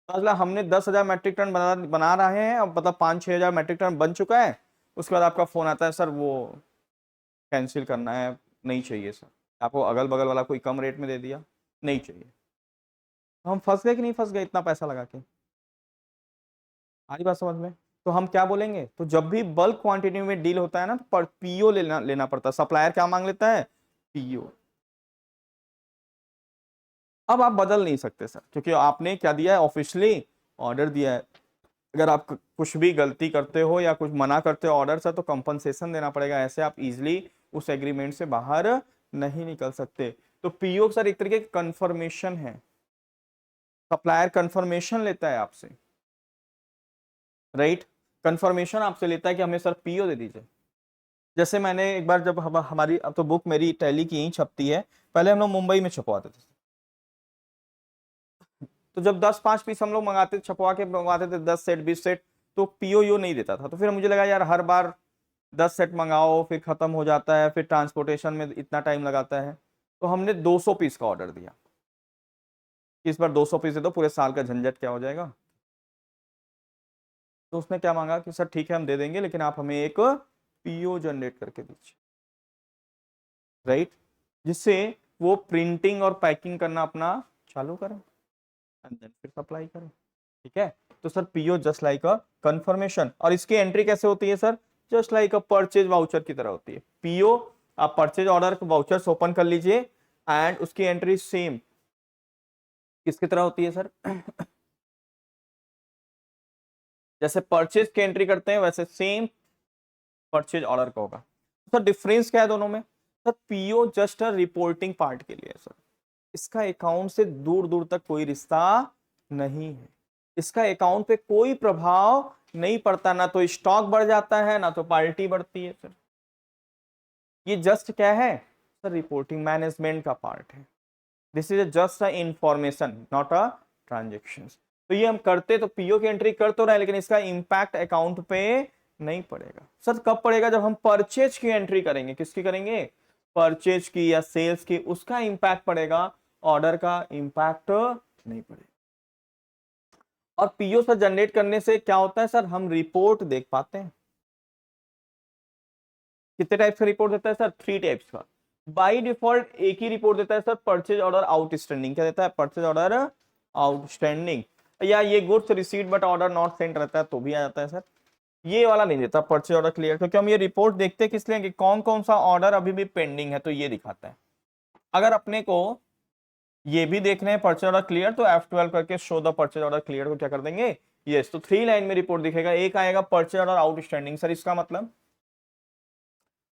मतलब हमने 10,000 मैट्रिक टन बना रहे हैं, अब मतलब 5-6 हज़ार मैट्रिक टन बन चुका है, उसके बाद आपका फोन आता है सर वो कैंसिल करना है, नहीं चाहिए सर। आपको अगल बगल वाला कोई कम रेट में दे दिया, नहीं चाहिए। तो हम फंस गए कि नहीं फंस गए इतना पैसा लगा के? आरी बात समझ में? तो हम क्या बोलेंगे, तो जब भी बल्क क्वांटिटी में डील होता है ना, तो पीओ लेना पड़ता है। सप्लायर क्या मांग लेता है? पीओ। अब आप बदल नहीं सकते सर, क्योंकि आपने क्या दिया है, ऑफिशियली ऑर्डर दिया है। अगर आप कुछ भी गलती करते हो या कुछ मना करते हो ऑर्डर से, तो कंपनसेशन देना पड़ेगा, ऐसे आप इजीली उस एग्रीमेंट से बाहर नहीं निकल सकते। तो पीओ सर एक तरीके की कंफर्मेशन है, सप्लायर कंफर्मेशन लेता है आपसे, राइट। कंफर्मेशन आपसे लेता है कि हमें सर पीओ दे दीजिए। जैसे मैंने एक बार, जब हमारी, अब तो बुक मेरी टैली की यहीं छपती है, पहले हम लोग मुंबई में छपवाते थे, तो जब 10-5 पीस हम लोग मंगाते, छपवा के मंगवाते थे, 10 सेट 20 सेट, तो पीओ यू नहीं देता था। तो फिर मुझे लगा यार हर बार 10 सेट मंगाओ, फिर खत्म हो जाता है, फिर ट्रांसपोर्टेशन में इतना टाइम लगाता है। तो हमने 200 पीस का ऑर्डर दिया कि इस बार 200 पीस दे दो, पूरे साल का झंझट क्या हो जाएगा। तो उसने क्या मांगा कि सर ठीक है हम दे देंगे, लेकिन आप हमें एक पीओ जनरेट करके दीजिए, राइट, जिससे वो प्रिंटिंग और पैकिंग करना अपना चालू करें, एंड देन फिर सप्लाई करें, ठीक है। तो sir PO just like a confirmation, और इसकी एंट्री कैसे होती है sir? Just like a purchase voucher की तरह होती है। पीओ, आप परचेज ऑर्डर वाउचर्स ओपन कर लीजिए, एंड उसकी एंट्री सेम किसकी तरह होती है सर? जैसे परचेज की एंट्री करते हैं, वैसे सेम परचेज ऑर्डर का होगा। सर डिफरेंस क्या है दोनों में? Sir PO just a reporting part के लिए सर, इसका अकाउंट से दूर दूर तक कोई रिश्ता नहीं है, इसका अकाउंट पे कोई प्रभाव नहीं पड़ता, ना तो स्टॉक बढ़ जाता है ना तो पार्टी बढ़ती है सर। ये जस्ट क्या है सर? रिपोर्टिंग मैनेजमेंट का पार्ट है। This is just a information, not a transaction. तो ये हम करते तो पीओ की एंट्री कर तो रहे, लेकिन इसका इंपैक्ट अकाउंट पे नहीं पड़ेगा। सर कब पड़ेगा? जब हम परचेज की एंट्री करेंगे। किसकी करेंगे? परचेज की या सेल्स की, उसका इंपैक्ट पड़ेगा, ऑर्डर का इंपैक्ट नहीं पड़ेगा। और पीओ सर जनरेट करने से क्या होता है सर? हम रिपोर्ट देख पाते हैं। कितने टाइप्स का रिपोर्ट देता है सर? 3 टाइप्स का। बाई डिफॉल्ट एक ही रिपोर्ट देता है सर, परचेज ऑर्डर आउटस्टैंडिंग। क्या देता है? Purchase order outstanding. या ये goods receipt but order not sent रहता है तो भी आ जाता है सर। ये वाला नहीं देता परचेज ऑर्डर क्लियर, क्योंकि हम ये रिपोर्ट देखते हैं किस लिए, कि कौन कौन सा ऑर्डर अभी भी पेंडिंग है, तो ये दिखाता है। अगर अपने को ये भी देखना है परचेज ऑर्डर क्लियर, तो F12 करके show the purchase order clear को क्या कर देंगे? यस, तो 3 लाइन में रिपोर्ट दिखेगा। एक आएगा परचेज ऑर्डर आउटस्टैंडिंग। सर इसका मतलब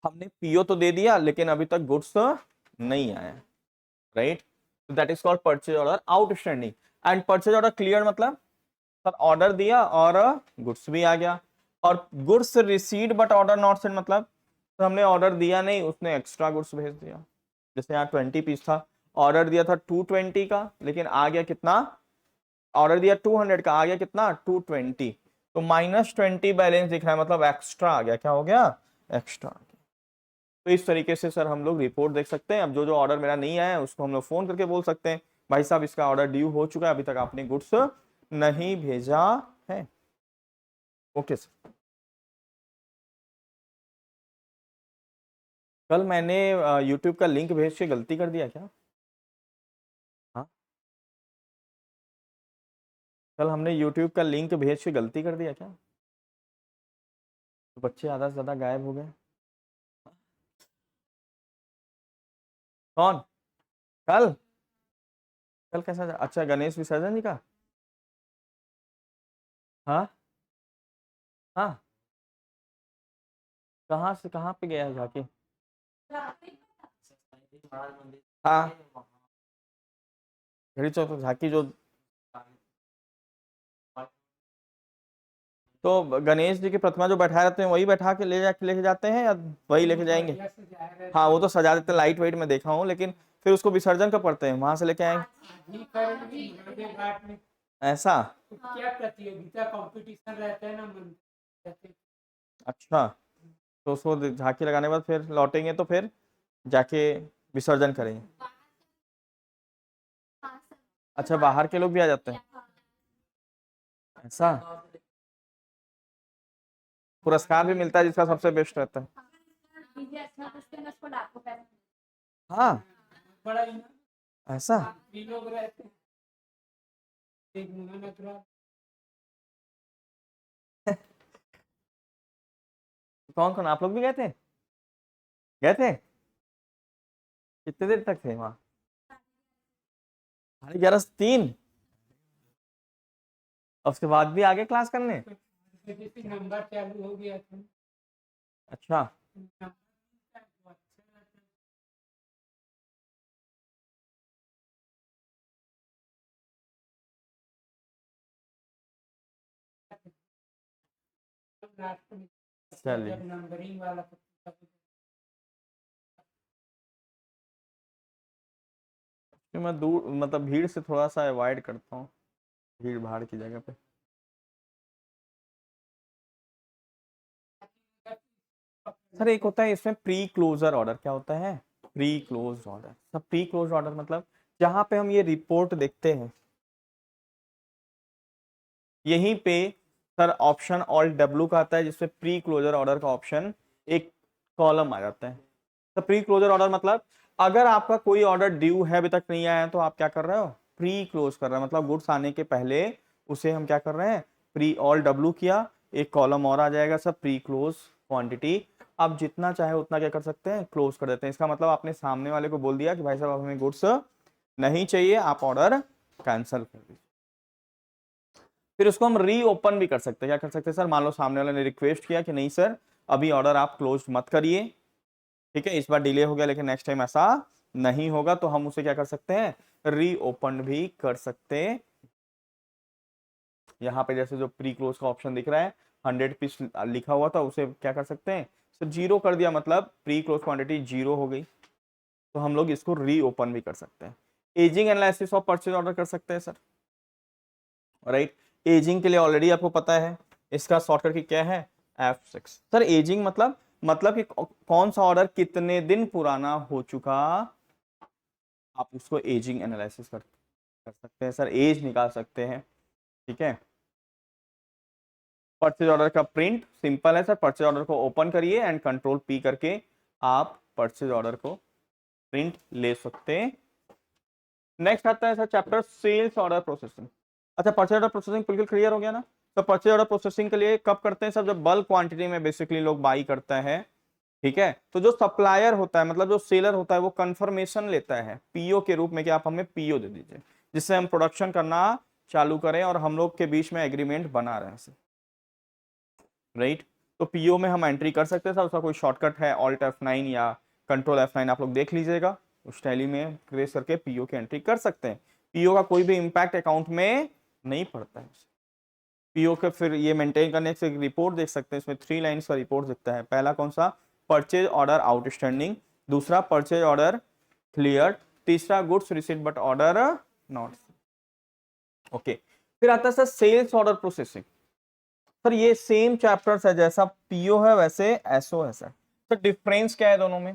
हमने पीओ तो दे दिया, लेकिन अभी तक गुड्स नहीं आया, right. That is called purchase order outstanding. And purchase order clear मतलब सर ऑर्डर दिया और गुड्स भी आ गया। और goods recede but order not send मतलब तो हमने ऑर्डर दिया नहीं, उसने एक्स्ट्रा गुड्स भेज दिया। जैसे यहाँ 20 पीस था, ऑर्डर दिया था 220 का, लेकिन आ गया कितना? ऑर्डर दिया 200 का, आ गया कितना? 220। तो -20 बैलेंस दिख रहा है, मतलब एक्स्ट्रा आ गया। क्या हो गया? एक्स्ट्रा आ गया। तो इस तरीके से सर हम लोग रिपोर्ट देख सकते हैं। अब जो जो ऑर्डर मेरा नहीं आया है उसको हम लोग फोन करके बोल सकते हैं, भाई साहब इसका ऑर्डर ड्यू हो चुका है, अभी तक आपने गुड्स नहीं भेजा है। Okay sir. कल मैंने यूट्यूब का लिंक भेज के गलती कर दिया क्या? हाँ, कल हमने यूट्यूब का लिंक भेज के गलती कर दिया क्या? तो बच्चे आधा से ज्यादा गायब हो गए। कौन? कल? कल कैसा अच्छा, गणेश विसर्जन जी का? हाँ हाँ, कहाँ से कहाँ पे गया है जाके? हाँ, घड़ी चौक तो झांकी जो। तो गणेश जी की प्रतिमा जो बैठाए रहते हैं वही बैठा के लेके जाते हैं, या वही लेके जाएंगे? हाँ, वो तो सजा देते हैं, लाइट वेट में देखा हूँ, लेकिन फिर उसको विसर्जन कब करते हैं, वहां से लेके आएंगे? ऐसा? क्या प्रतियोगिता कंपटीशन रहता है ना मन। अच्छा, तो उसको झांकी लगाने के बाद फिर लौटेंगे तो फिर जाके विसर्जन करेंगे। अच्छा, बाहर के लोग भी आ जाते हैं? ऐसा? पुरस्कार भी मिलता है जिसका सबसे बेस्ट रहता है? हाँ, बड़ा ही ना, ऐसा? भी लोग रहते हैं, एक मुना कौन कौन, आप लोग भी गए थे? गए थे? कितने देर तक थे वहां? 11:30? और उसके बाद भी आगे क्लास करने? नंबर चालू हो गया था। अच्छा, चलिए। जब नंबरिंग वाला कि मैं दूर मतलब भीड़ से थोड़ा सा अवॉइड करता हूँ, भीड़ भाड़ की जगह पे। सर एक होता है इसमें प्री क्लोजर ऑर्डर। क्या होता है? Pre close order. सब प्री क्लोज ऑर्डर मतलब जहां पे हम ये रिपोर्ट देखते हैं, यहीं पे सर ऑप्शन ऑल डब्ल्यू का आता है, जिसपे प्री क्लोजर ऑर्डर का ऑप्शन एक कॉलम आ जाता है। तो प्री क्लोजर ऑर्डर मतलब अगर आपका कोई ऑर्डर ड्यू है, अभी तक नहीं आया है, तो आप क्या कर रहे हो? प्री क्लोज कर रहे हैं। मतलब गुड्स आने के पहले उसे हम क्या कर रहे हैं? प्री ऑल डब्ल्यू किया, एक कॉलम और आ जाएगा सब प्री क्लोज क्वांटिटी। आप जितना चाहे उतना क्या कर सकते हैं? क्लोज कर देते हैं। इसका मतलब आपने सामने वाले को बोल दिया कि भाई साहब हमें गुड्स नहीं चाहिए, आप ऑर्डर कैंसिल कर दीजिए। फिर उसको हम रीओपन भी कर सकते हैं। क्या कर सकते हैं सर? मान लो सामने वाले ने रिक्वेस्ट किया कि नहीं सर अभी ऑर्डर आप क्लोज मत करिए, ठीक है, इस बार डिले हो गया लेकिन नेक्स्ट टाइम ऐसा नहीं होगा, तो हम उसे क्या कर सकते हैं? रीओपन भी कर सकते हैं। यहाँ पे जैसे जो प्री क्लोज का ऑप्शन दिख रहा है 100 पीस लिखा हुआ था, उसे क्या कर सकते हैं सर? जीरो कर दिया, मतलब प्री क्लोज क्वांटिटी जीरो हो गई, तो हम लोग इसको रीओपन भी कर सकते हैं। Ageing analysis of purchase order कर सकते हैं सर, राइट। एजिंग के लिए ऑलरेडी आपको पता है, इसका शॉर्टकट की क्या है? F6। सर एजिंग मतलब कि कौन सा ऑर्डर कितने दिन पुराना हो चुका, आप उसको एजिंग एनालिसिस कर सकते हैं सर, एज निकाल सकते हैं, ठीक है। परचेज ऑर्डर का प्रिंट सिंपल है सर, परचेज ऑर्डर को ओपन करिए एंड कंट्रोल P करके आप परचेज ऑर्डर को प्रिंट ले सकते हैं। नेक्स्ट आता है sir chapter sales order processing. अच्छा, परचेज ऑर्डर प्रोसेसिंग बिल्कुल क्लियर हो गया ना? तो परचेज ऑर्डर प्रोसेसिंग के लिए कब करते हैं सर? जब बल्क क्वांटिटी में बेसिकली लोग बाई करता है, ठीक है। तो जो सप्लायर होता है, मतलब जो सेलर होता है, वो कंफर्मेशन लेता है पीओ के रूप में कि आप हमें पीओ दे दीजिए, जिससे हम प्रोडक्शन करना चालू करें और हम लोग के बीच में एग्रीमेंट बना रहे हैं, राइट। तो पीओ में हम एंट्री कर सकते हैं सर, उसका कोई शॉर्टकट है ऑल्ट F9 या कंट्रोल F9, आप लोग देख लीजिएगा, उस टैली में प्रेस करके पीओ की एंट्री कर सकते हैं। पीओ का कोई भी इंपैक्ट अकाउंट में नहीं पड़ता है। पीओ के फिर ये मेंटेन करने से रिपोर्ट देख सकते हैं, इसमें 3 लाइन्स का रिपोर्ट दिखता है। पहला कौन सा? परचेज ऑर्डर आउटस्टैंडिंग, दूसरा परचेज ऑर्डर क्लियर, तीसरा goods received but order not. Okay, फिर आता है sir sales order processing. Sir ये सेम चैप्टर्स है, जैसा पीओ है वैसे एसओ है सर। सर डिफरेंस क्या है दोनों में?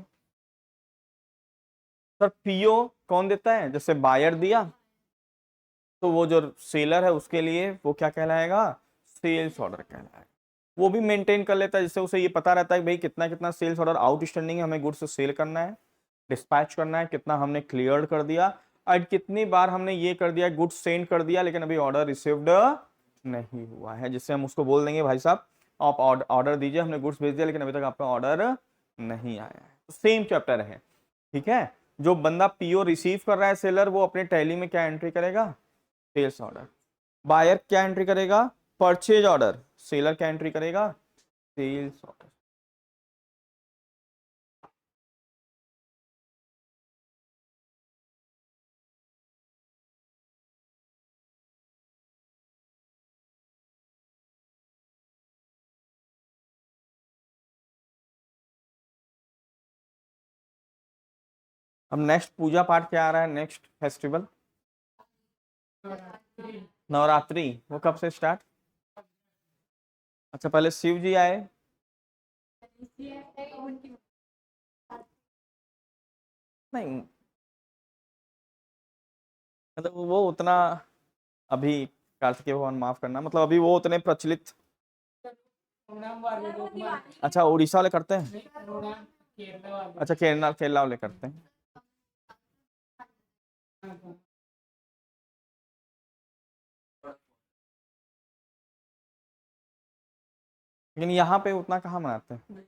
सर पीओ कौन देता है? जैसे बायर दिया तो वो जो सेलर है उसके लिए वो क्या कहलाएगा? सेल्स ऑर्डर कहलाएगा। वो भी मेंटेन कर लेता है, जिससे उसे ये पता रहता है कि भाई कितना कितना सेल्स ऑर्डर आउटस्टैंडिंग है, हमें गुड्स सेल करना है, डिस्पैच करना है, कितना हमने क्लियर कर दिया और कितनी बार हमने ये कर दिया, गुड्स सेंड कर दिया लेकिन अभी ऑर्डर रिसीव्ड नहीं हुआ है, जिससे हम उसको बोल देंगे भाई साहब आप ऑर्डर दीजिए, हमने गुड्स भेज दिया लेकिन अभी तक आपका ऑर्डर नहीं आया है। तो सेम चैप्टर है, ठीक है। जो बंदा पीओ रिसीव कर रहा है सेलर, वो अपने टैली में क्या एंट्री करेगा? Sales order. बायर क्या एंट्री करेगा? Purchase order. सेलर क्या एंट्री करेगा? Sales order. अब नेक्स्ट पूजा पाठ क्या आ रहा है? Next festival Navratri. वो कब से स्टार्ट? अच्छा पहले शिव जी आए, नहीं मतलब वो उतना अभी, कार्तिकेय भगवान माफ करना, मतलब अभी वो उतने प्रचलित। ओणम वाले लोग अच्छा उड़ीसा वाले करते हैं, नहीं, ओणम केरला वाले। अच्छा केरला केरला वाले करते हैं। हाँ, लेकिन यहाँ पे उतना कहाँ मनाते हैं।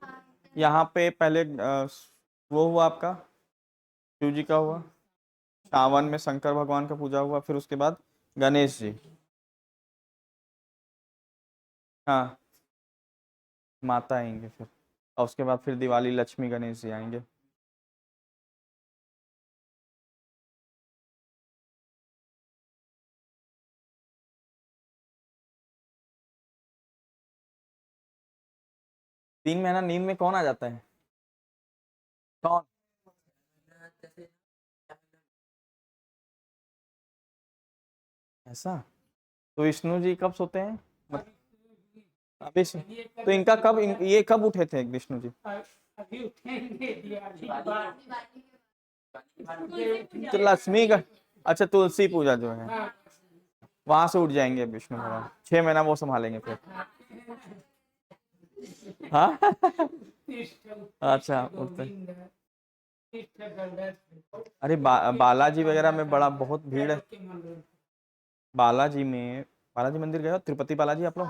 यहाँ पे पहले वो हुआ आपका शिव जी का हुआ, सावन में शंकर भगवान का पूजा हुआ, फिर उसके बाद गणेश जी। हाँ माता आएंगे फिर, और उसके बाद फिर दिवाली लक्ष्मी गणेश जी आएंगे। तीन महीना नींद में कौन आ जाता है? कौन? ऐसा? तो विष्णु जी कब सोते हैं? अभी तो इनका कब ये कब उठे थे विष्णु जी? अभी उठेंगे दिवाली तो लक्ष्मी का, अच्छा तुलसी पूजा जो है हाँ, वहां से उठ जाएंगे विष्णु भगवान, 6 महीना वो संभालेंगे फिर। हाँ अच्छा उठते हैं। अरे बालाजी वगैरह में बड़ा बहुत भीड़ है। बालाजी में, बालाजी मंदिर गए हो? तिरुपति बालाजी आप लोग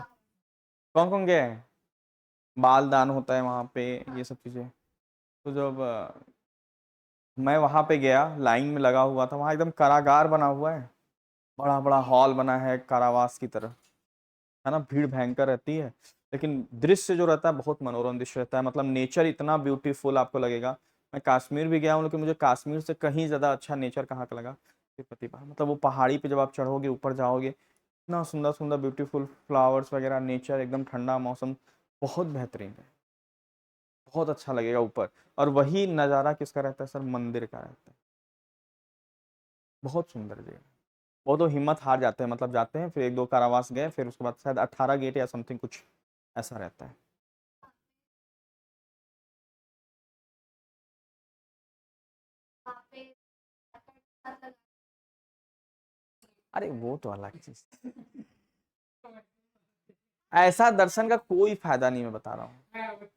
कौन कौन गए हैं? बाल दान होता है वहां पे, ये सब चीजें। तो जब मैं वहां पे गया, लाइन में लगा हुआ था, वहां एकदम कारागार बना हुआ है, बड़ा बड़ा हॉल बना है कारावास की तरह, है ना। भीड़ भयंकर रहती है लेकिन दृश्य जो रहता है बहुत मनोरम दृश्य रहता है, मतलब नेचर इतना ब्यूटीफुल आपको लगेगा। मैं कश्मीर भी गया हूँ लेकिन मुझे कश्मीर से कहीं ज्यादा अच्छा नेचर कहाँ का लगा? तिरुपति पहाड़। मतलब वो पहाड़ी पे जब आप चढ़ोगे ऊपर जाओगे, इतना सुंदर सुंदर ब्यूटीफुल फ्लावर्स वगैरह, नेचर एकदम ठंडा मौसम, बहुत बेहतरीन है, बहुत अच्छा लगेगा ऊपर। और वही नज़ारा किसका रहता है सर? मंदिर का रहता है। बहुत सुंदर जगह। वो तो हिम्मत हार जाते हैं, मतलब जाते हैं फिर एक दो कारावास गए, फिर उसके बाद शायद 18 गेट या समथिंग कुछ ऐसा रहता है। अरे वो तो अलग चीज, ऐसा दर्शन का कोई फायदा नहीं, मैं बता रहा हूँ।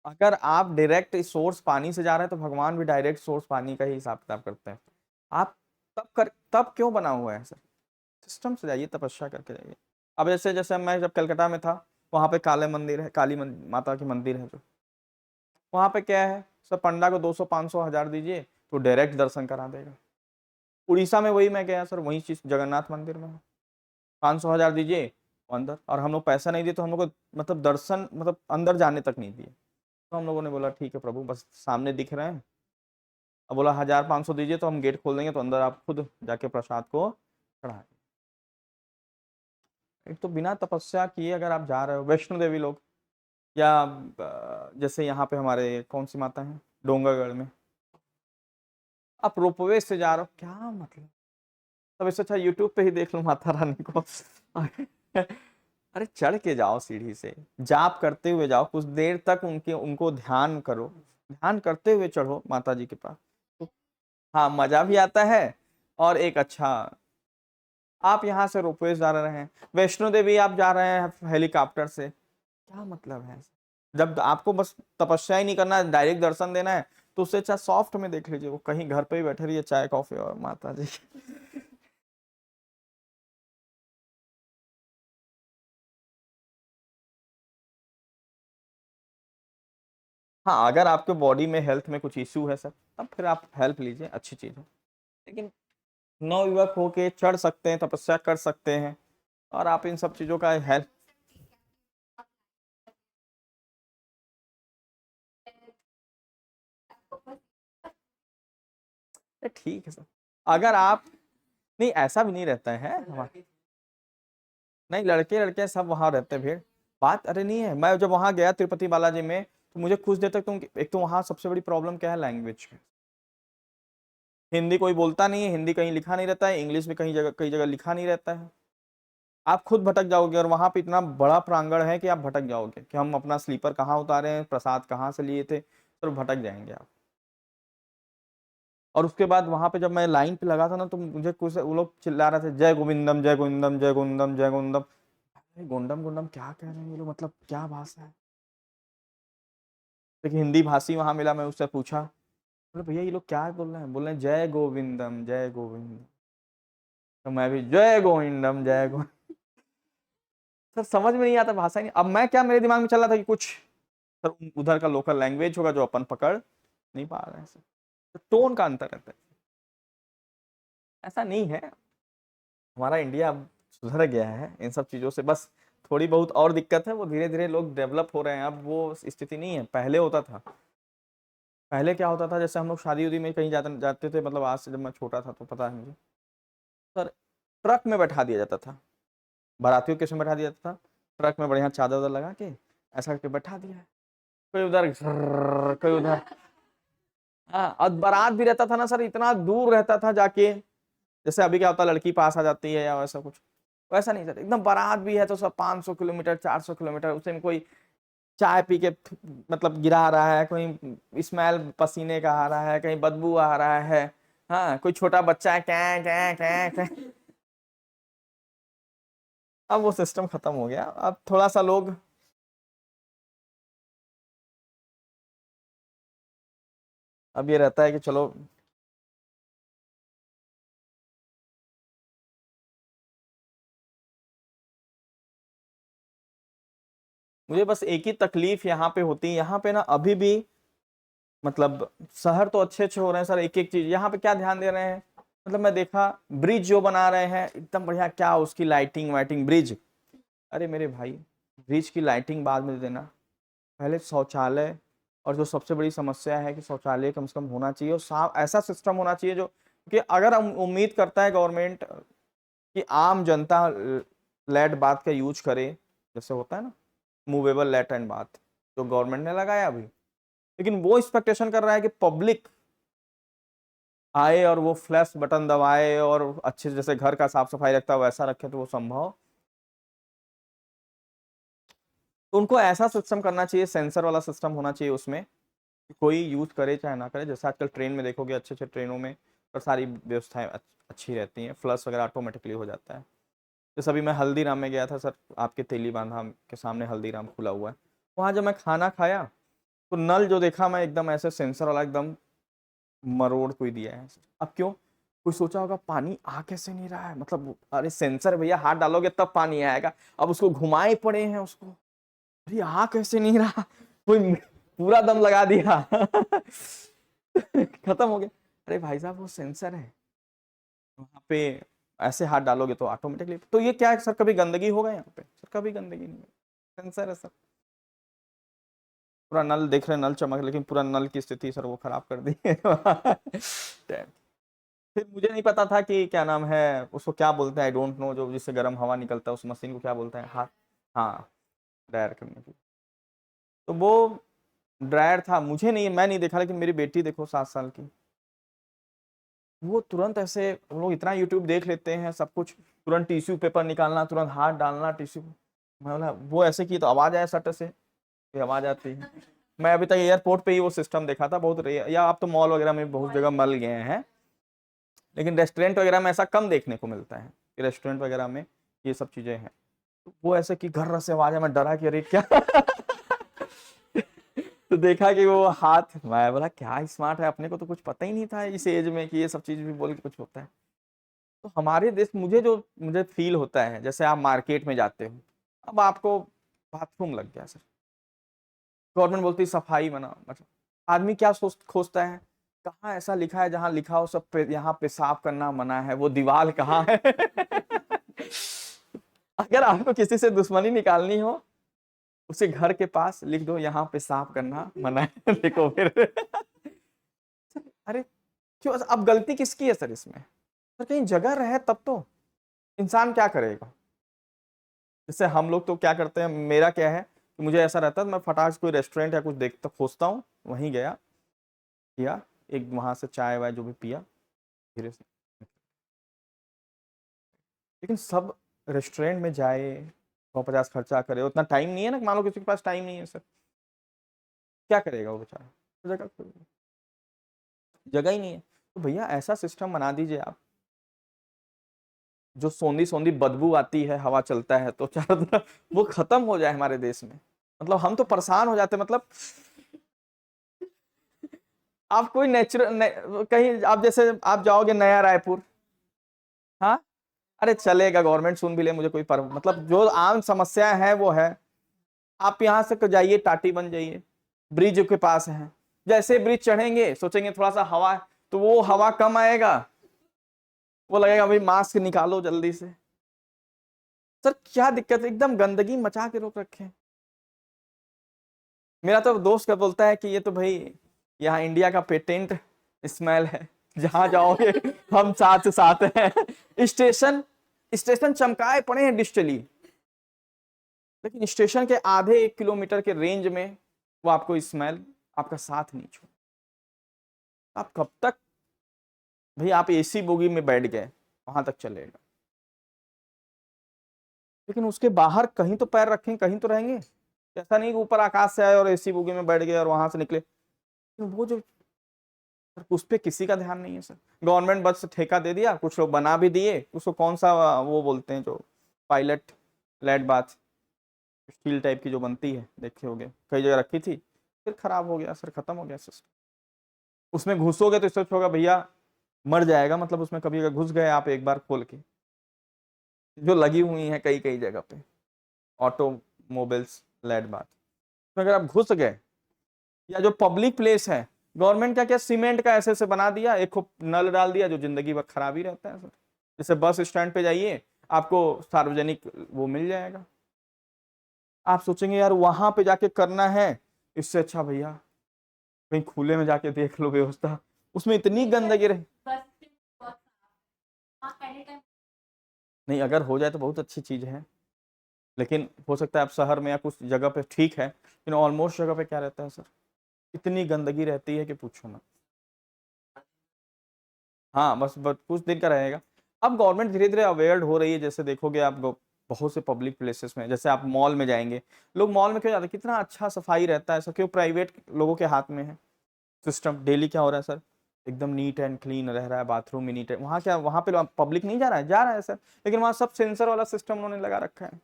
अगर आप डायरेक्ट सोर्स पानी से जा रहे हैं तो भगवान भी डायरेक्ट सोर्स पानी का ही हिसाब किताब करते हैं। आप तब क्यों बना हुआ है सर? सिस्टम से जाइए, तपस्या करके जाइए। अब जैसे जैसे मैं जब कलकत्ता में था, वहां पे काले मंदिर है, माता की मंदिर है जो, वहां पे क्या है सर, पंडा को 200 500 1000 दीजिए तो डायरेक्ट दर्शन करा देगा। उड़ीसा में वही मैं गया सर, वही चीज जगन्नाथ मंदिर में है, 500 1000 दीजिए अंदर, और हम लोग पैसा नहीं दिए तो हम लोग को मतलब दर्शन, मतलब अंदर जाने तक नहीं दिए। तो हम लोगों ने बोला ठीक है प्रभु, बस सामने दिख रहे हैं। अब बोला 1500 दीजिए तो हम गेट खोल देंगे, तो अंदर आप खुद जाके प्रसाद को चढ़ाए। एक तो बिना तपस्या किए अगर आप जा रहे हो, वैष्णो देवी लोग, या जैसे यहाँ पे हमारे कौन सी माता है डोंगरगढ़ में, आप रोपवे से जा रहे हो, क्या मतलब? तब इससे अच्छा यूट्यूब पे ही देख लो माता रानी को अरे चढ़ के जाओ सीढ़ी से, जाप करते हुए जाओ, कुछ देर तक उनके उनको ध्यान करो, ध्यान करते हुए चढ़ो माता जी के पास। तो हाँ, मजा भी आता है और एक अच्छा, आप यहाँ से रोपवे जा रहे हैं, वैष्णो देवी आप जा रहे हैं हेलीकॉप्टर से, क्या मतलब है? जब आपको बस तपस्या ही नहीं करना है, डायरेक्ट दर्शन देना है, तो उससे अच्छा सॉफ्ट में देख लीजिए, वो कहीं घर पे ही बैठे रहिए, चाय कॉफी और माता जी। हाँ, अगर आपके बॉडी में हेल्थ में कुछ इश्यू है सर, तब फिर आप हेल्प लीजिए, अच्छी चीज है। लेकिन नवयुवक होके चढ़ सकते हैं, तपस्या कर सकते हैं, और आप इन सब चीजों का हेल्प, ठीक है सर। अगर आप, नहीं ऐसा भी नहीं रहता है नहीं, लड़के लड़के सब वहां रहते हैं भीड़, बात अरे नहीं है। मैं जब वहां गया तिरुपति बालाजी में, तो मुझे कुछ देर तक तुम, एक तो वहां सबसे बड़ी प्रॉब्लम क्या है, लैंग्वेज की। हिंदी कोई बोलता नहीं है, हिंदी कहीं लिखा नहीं रहता है, इंग्लिश भी कई जगह लिखा नहीं रहता है, आप खुद भटक जाओगे। और वहां पे इतना बड़ा प्रांगण है कि आप भटक जाओगे कि हम अपना स्लीपर कहाँ उतारे हैं, प्रसाद कहाँ से लिए थे, तो भटक जाएंगे आप। और उसके बाद वहां पे जब मैं लाइन पे लगा था ना, तो मुझे कुछ वो लोग चिल्ला रहे थे, जय गोविंदम जय गोविंदम जय गोविंदम जय गोविंदम। अरे गोंडम गोंडम क्या कह रहे हैं ये लोग, मतलब क्या भाषा है? लेकिन हिंदी भाषी वहां मिला, मैं उससे पूछा, बोले भैया ये लोग क्या बोल रहे हैं? बोल रहे हैं जय गोविंदम जय गोविंदम। तो मैं भी जय गोविंदम जय गोविंदम। सर समझ में नहीं आता, भाषा ही नहीं। अब मैं क्या, मेरे दिमाग में चल रहा था कि कुछ सर उधर का लोकल लैंग्वेज होगा जो अपन पकड़ नहीं पा रहे हैं सर, तो टोन का अंतर रहता है। ऐसा नहीं है, हमारा इंडिया अब सुधर गया है इन सब चीजों से, बस थोड़ी बहुत और दिक्कत है, वो धीरे धीरे लोग डेवलप हो रहे हैं, अब वो स्थिति नहीं है, पहले होता था। पहले क्या होता था, जैसे हम लोग शादी उदी में कहीं जाते थे, मतलब आज से जब मैं छोटा था तो पता है मुझे, सर ट्रक में बैठा दिया जाता था, बारातियों के समय बैठा दिया जाता था, ट्रक में बढ़िया चादर वादर लगा के ऐसा करके बैठा दिया है, कोई उधर कोई उधर। हाँ, और बारात भी रहता था ना सर, इतना दूर रहता था जाके, जैसे अभी क्या होता है लड़की पास आ जाती है या वैसा कुछ, वैसा नहीं सर, एकदम बारात भी है तो सब 500 किलोमीटर 400 किलोमीटर, उसे में कोई चाय पी के मतलब गिरा रहा है, कोई स्मेल पसीने का आ रहा है, कहीं बदबू आ रहा है, हाँ कोई छोटा बच्चा है क्या क्या क्या क्या। अब वो सिस्टम खत्म हो गया, अब थोड़ा सा लोग, अब ये रहता है कि चलो, मुझे बस एक ही तकलीफ यहाँ पे होती है, यहाँ पे ना अभी भी, मतलब शहर तो अच्छे अच्छे हो रहे हैं सर, एक एक चीज यहाँ पे क्या ध्यान दे रहे हैं, मतलब मैं देखा ब्रिज जो बना रहे हैं एकदम बढ़िया, क्या उसकी लाइटिंग वाइटिंग, ब्रिज, अरे मेरे भाई ब्रिज की लाइटिंग बाद में देना, पहले शौचालय, और जो सबसे बड़ी समस्या है कि शौचालय कम से कम होना चाहिए, और साफ ऐसा सिस्टम होना चाहिए जो कि अगर हम उम्मीद करता है गवर्नमेंट कि आम जनता लेट बाथ का यूज करे, जैसे होता है ना मूवेबल लेट एंड बाथ, जो गवर्नमेंट ने लगाया अभी, लेकिन वो एक्सपेक्टेशन कर रहा है कि पब्लिक आए और वो फ्लैश बटन दबाए और अच्छे जैसे घर का साफ सफाई रखता है वैसा रखे, तो वो संभव, तो उनको ऐसा सिस्टम करना चाहिए, सेंसर वाला सिस्टम होना चाहिए उसमें, कि कोई यूज करे चाहे ना करे, जैसे आजकल ट्रेन में देखोगे अच्छे अच्छे ट्रेनों में और सारी व्यवस्थाएं अच्छी रहती हैं, फ्लश वगैरह ऑटोमेटिकली हो जाता है। जैसे अभी मैं हल्दीराम में गया था सर, आपके तेली बांधा के सामने हल्दीराम खुला हुआ है, वहाँ जब मैं खाना खाया तो नल जो देखा मैं, एकदम ऐसे सेंसर वाला एकदम मरोड़ कोई दिया है। अब क्यों, कोई सोचा होगा पानी आ कैसे नहीं रहा है, मतलब अरे सेंसर भैया, हाथ डालोगे तब पानी आएगा, अब उसको घुमाए पड़े हैं उसको, अरे आ कैसे नहीं रहा, कोई पूरा दम लगा दिया। खत्म हो गया। अरे भाई साहब वो सेंसर है वहां पे, ऐसे हाथ डालोगे तो ऑटोमेटिकली, तो ये क्या है सर, कभी गंदगी होगा यहाँ पे सर, कभी गंदगी नहीं है, सेंसर है सर। पूरा नल देख रहे हैं, नल चमक, लेकिन पूरा नल की स्थिति सर वो खराब कर दी है। फिर मुझे नहीं पता था कि क्या नाम है उसको, क्या बोलते हैं, आई डोंट नो, जो जिससे गर्म हवा निकलता है उस मशीन को क्या बोलते हैं, हाथ, हाँ ड्रायर करने की, तो वो ड्रायर था, मुझे नहीं, मैं नहीं देखा, लेकिन मेरी बेटी देखो 7 साल की, वो तुरंत ऐसे, हम लोग इतना यूट्यूब देख लेते हैं सब कुछ, तुरंत टिश्यू पेपर निकालना, तुरंत हाथ डालना टिश्यू, मैं बोला वो ऐसे की तो आवाज आया सट से, ये आवाज आती है। मैं अभी तक एयरपोर्ट पे ही वो सिस्टम देखा था, बहुत रेयर, या आप तो मॉल वगैरह में बहुत जगह मिल गए हैं, लेकिन रेस्टोरेंट वगैरह में ऐसा कम देखने को मिलता है कि रेस्टोरेंट वगैरह में ये सब चीजें हैं। तो वो ऐसे कि घर से आवाज है, मैं डरा कि अरे क्या तो देखा कि वो हाथ, मैं बोला क्या स्मार्ट है, अपने को तो कुछ पता ही नहीं था इस एज में कि ये सब चीज भी बोल के कुछ होता है। तो हमारे देश, मुझे फील होता है जैसे आप मार्केट में जाते हो, अब आपको बाथरूम लग गया सर, गवर्नमेंट बोलती है सफाई बना, मतलब आदमी क्या सोच खोजता है, कहाँ ऐसा लिखा है जहां लिखा हो सब पे, यहाँ पेशाब करना मना है, वो दीवार कहाँ है अगर आपको किसी से दुश्मनी निकालनी हो, उसे घर के पास लिख दो यहाँ पेशाब करना मना है देखो फिर अरे क्यों, अब गलती किसकी है सर इसमें? सर कहीं जगह रहे तब तो इंसान क्या करेगा। जैसे हम लोग तो क्या करते हैं, मेरा क्या है कि मुझे ऐसा रहता है मैं फटाक से कोई रेस्टोरेंट या कुछ देखता खोजता हूँ, वहीं गया, किया, एक वहां से चाय वाय जो भी पिया, धीरे से। लेकिन सब रेस्टोरेंट में जाए, 150 खर्चा करे, उतना टाइम नहीं है ना, मान लो किसी के पास टाइम नहीं है सर, क्या करेगा वो बेचारा, जगह ही नहीं है। तो भैया ऐसा सिस्टम बना दीजिए आप, जो सोंधी सोंधी बदबू आती है, हवा चलता है तो चारों तरफ, वो खत्म हो जाए हमारे देश में। मतलब हम तो परेशान हो जाते, मतलब आप कोई कहीं आप जैसे आप जाओगे नया रायपुर, हाँ, अरे चलेगा, गवर्नमेंट सुन भी ले, मुझे कोई पर मतलब जो आम समस्या है वो है। आप यहाँ से जाइए टाटी बन जाइए, ब्रिज के पास है, जैसे ब्रिज चढ़ेंगे सोचेंगे थोड़ा सा हवा है, तो वो हवा कम आएगा, वो लगेगा भाई मास्क निकालो जल्दी से। सर क्या दिक्कत है, एकदम गंदगी मचा के रोक रखे हैं। मेरा तो दोस्त क्या बोलता है कि ये तो भाई यहाँ इंडिया का पेटेंट स्मेल है, जहां जाओगे हम साथ से साथ हैं स्टेशन स्टेशन चमकाए पड़े हैं डिजिटली, लेकिन स्टेशन के आधे 1 किलोमीटर के रेंज में वो आपको स्मेल आपका साथ नहीं छोड़। आप कब तक भाई, आप एसी बोगी में बैठ गए वहां तक चलेगा, लेकिन उसके बाहर कहीं तो पैर रखें, कहीं तो रहेंगे। ऐसा नहीं कि ऊपर आकाश से आए और एसी बोगी में बैठ गए और वहां से निकले, तो वो जो, उस पर किसी का ध्यान नहीं है सर। गवर्नमेंट बस ठेका दे दिया, कुछ लोग बना भी दिए उसको, कौन सा वो बोलते हैं जो पायलट लेड बाथ, स्टील टाइप की जो बनती है, देखे होगे कई जगह रखी थी, फिर खराब हो गया सर, खत्म हो गया सिस्टम। उसमें घुसोगे तो इससे होगा भैया मर जाएगा, मतलब उसमें कभी अगर घुस गए आप एक बार खोल के, जो लगी हुई है कई कई जगह पे ऑटोमोबाइल्स लेड बाथ, तो अगर आप घुस गए, या जो पब्लिक प्लेस है, गवर्नमेंट क्या क्या सीमेंट का ऐसे ऐसे बना दिया, एक खूब नल डाल दिया जो जिंदगी भर खराब ही रहता है सर। जैसे बस स्टैंड पे जाइए, आपको सार्वजनिक वो मिल जाएगा, आप सोचेंगे यार वहां पे जाके करना है, इससे अच्छा भैया कहीं खुले में जाके देख लो व्यवस्था, उसमें इतनी गंदगी रहे। नहीं, अगर हो जाए तो बहुत अच्छी चीज है, लेकिन हो सकता है आप शहर में या कुछ जगह पे ठीक है, लेकिन ऑलमोस्ट जगह पे क्या रहता है सर, इतनी गंदगी रहती है कि पूछो मत। हाँ बस कुछ दिन का रहेगा। अब गवर्नमेंट धीरे धीरे अवेयर हो रही है, जैसे देखोगे आप बहुत से पब्लिक प्लेसेस में, जैसे आप मॉल में जाएंगे, लोग मॉल में क्यों जाते हैं, कितना अच्छा सफाई रहता है, ऐसा क्यों, प्राइवेट लोगों के हाथ में है सिस्टम। डेली क्या हो रहा है सर, एकदम नीट एंड क्लीन रह रहा है, बाथरूम भी नीट है, वहाँ क्या, वहाँ पे पब्लिक नहीं जा रहा है, जा रहा है सर, लेकिन वहाँ सब सेंसर वाला सिस्टम उन्होंने लगा रखा है,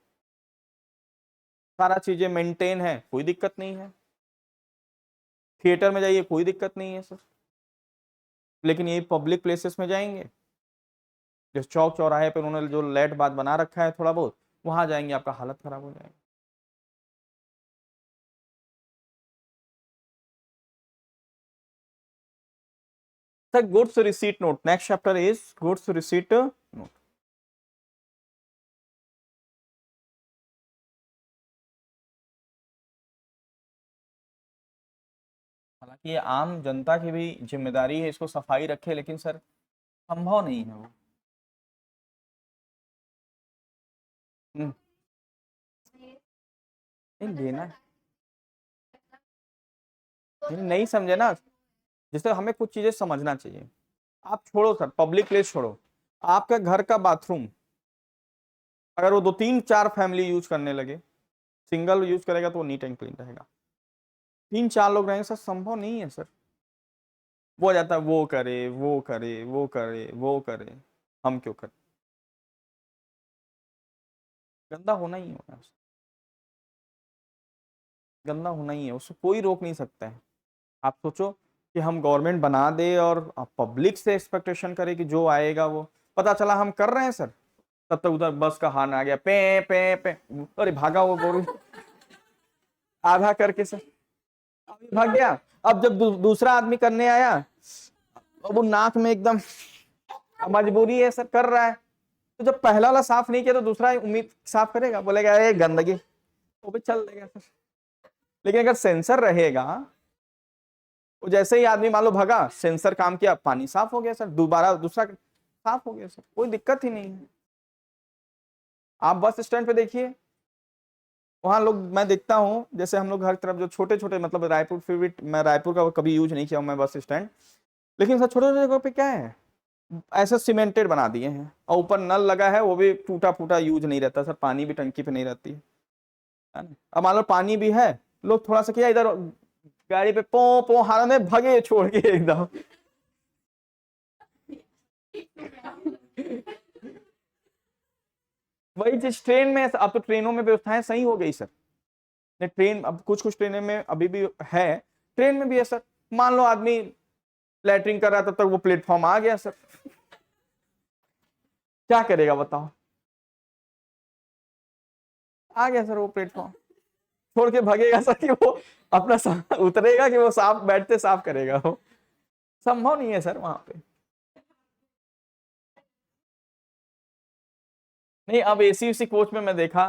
सारा चीजें मेंटेन है, कोई दिक्कत नहीं है। थिएटर में जाइए कोई दिक्कत नहीं है सर, लेकिन ये पब्लिक प्लेसेस में जाएंगे, जो चौक चौराहे पे उन्होंने जो लेट बात बना रखा है थोड़ा बहुत, वहां जाएंगे आपका हालत खराब हो जाएगा। Sir goods receipt note, next chapter is goods receipt note. हालांकि ये आम जनता की भी जिम्मेदारी है इसको सफाई रखे, लेकिन सर संभव नहीं है वो। हम्म, नहीं लेना, नहीं समझे ना, जैसे हमें कुछ चीजें समझना चाहिए। आप छोड़ो सर, पब्लिक प्लेस छोड़ो, आपका घर का बाथरूम अगर वो 2 3 4 फैमिली यूज करने लगे, सिंगल यूज करेगा तो वो नीट एंड क्लीन रहेगा। 3 4 लोग रहेंगे सर, संभव नहीं है सर। वो हो जाता है वो करे वो करे वो करे वो करे, हम क्यों करें? गंदा होना ही होना है, गंदा होना ही है, उसको कोई रोक नहीं सकता है। आप सोचो कि हम गवर्नमेंट बना दे और पब्लिक से एक्सपेक्टेशन करे कि जो आएगा वो, पता चला हम कर रहे हैं सर, तब तक उधर बस का हॉर्न आ गया, पे पे पे, अरे भागा वो गोरू आधा करके सर, अभी भाग गया। अब जब दूसरा आदमी करने आया, अब वो नाक में एकदम, मजबूरी है सर, कर रहा है। तो जब पहला वाला साफ नहीं किया तो दूसरा उम्मीद साफ करेगा, बोलेगा अरे गंदगी, वो भी चल देगा सर। लेकिन अगर सेंसर रहेगा, वो जैसे ही आदमी मान लो भगा, सेंसर काम किया, पानी साफ हो गया सर, दोबारा दूसरा साफ हो गया सर, कोई दिक्कत ही नहीं है। आप बस स्टैंड पे देखिए, वहां लोग, मैं देखता हूँ जैसे हम लोग हर तरफ जो छोटे छोटे, मतलब रायपुर, फिर भी मैं रायपुर का कभी यूज नहीं किया हूं मैं बस स्टैंड, लेकिन सर छोटे छोटे जगह पे क्या है, ऐसा सीमेंटेड बना दिए हैं, और ऊपर नल लगा है, वो भी टूटा फूटा, यूज नहीं रहता सर, पानी भी टंकी पे नहीं रहती है ना। अब मान लो पानी भी है, लोग थोड़ा सा किया इधर गाड़ी पे पो पो हारा में भगे छोड़ के एकदम वही चीज ट्रेन में, अब तो ट्रेनों में व्यवस्थाएं सही हो गई सर। ने ट्रेन, अब कुछ कुछ ट्रेनें में अभी भी है, ट्रेन में भी है सर। मान लो आदमी लैटरिंग कर रहा था, तब तक वो प्लेटफॉर्म आ गया सर, क्या करेगा बताओ? आ गया सर वो प्लेटफॉर्म, छोड़ के भागेगा सर कि वो अपना उतरेगा कि वो साफ बैठते साफ करेगा? वो संभव नहीं है सर वहां पे। नहीं, अब एसी उसी कोच में मैं देखा,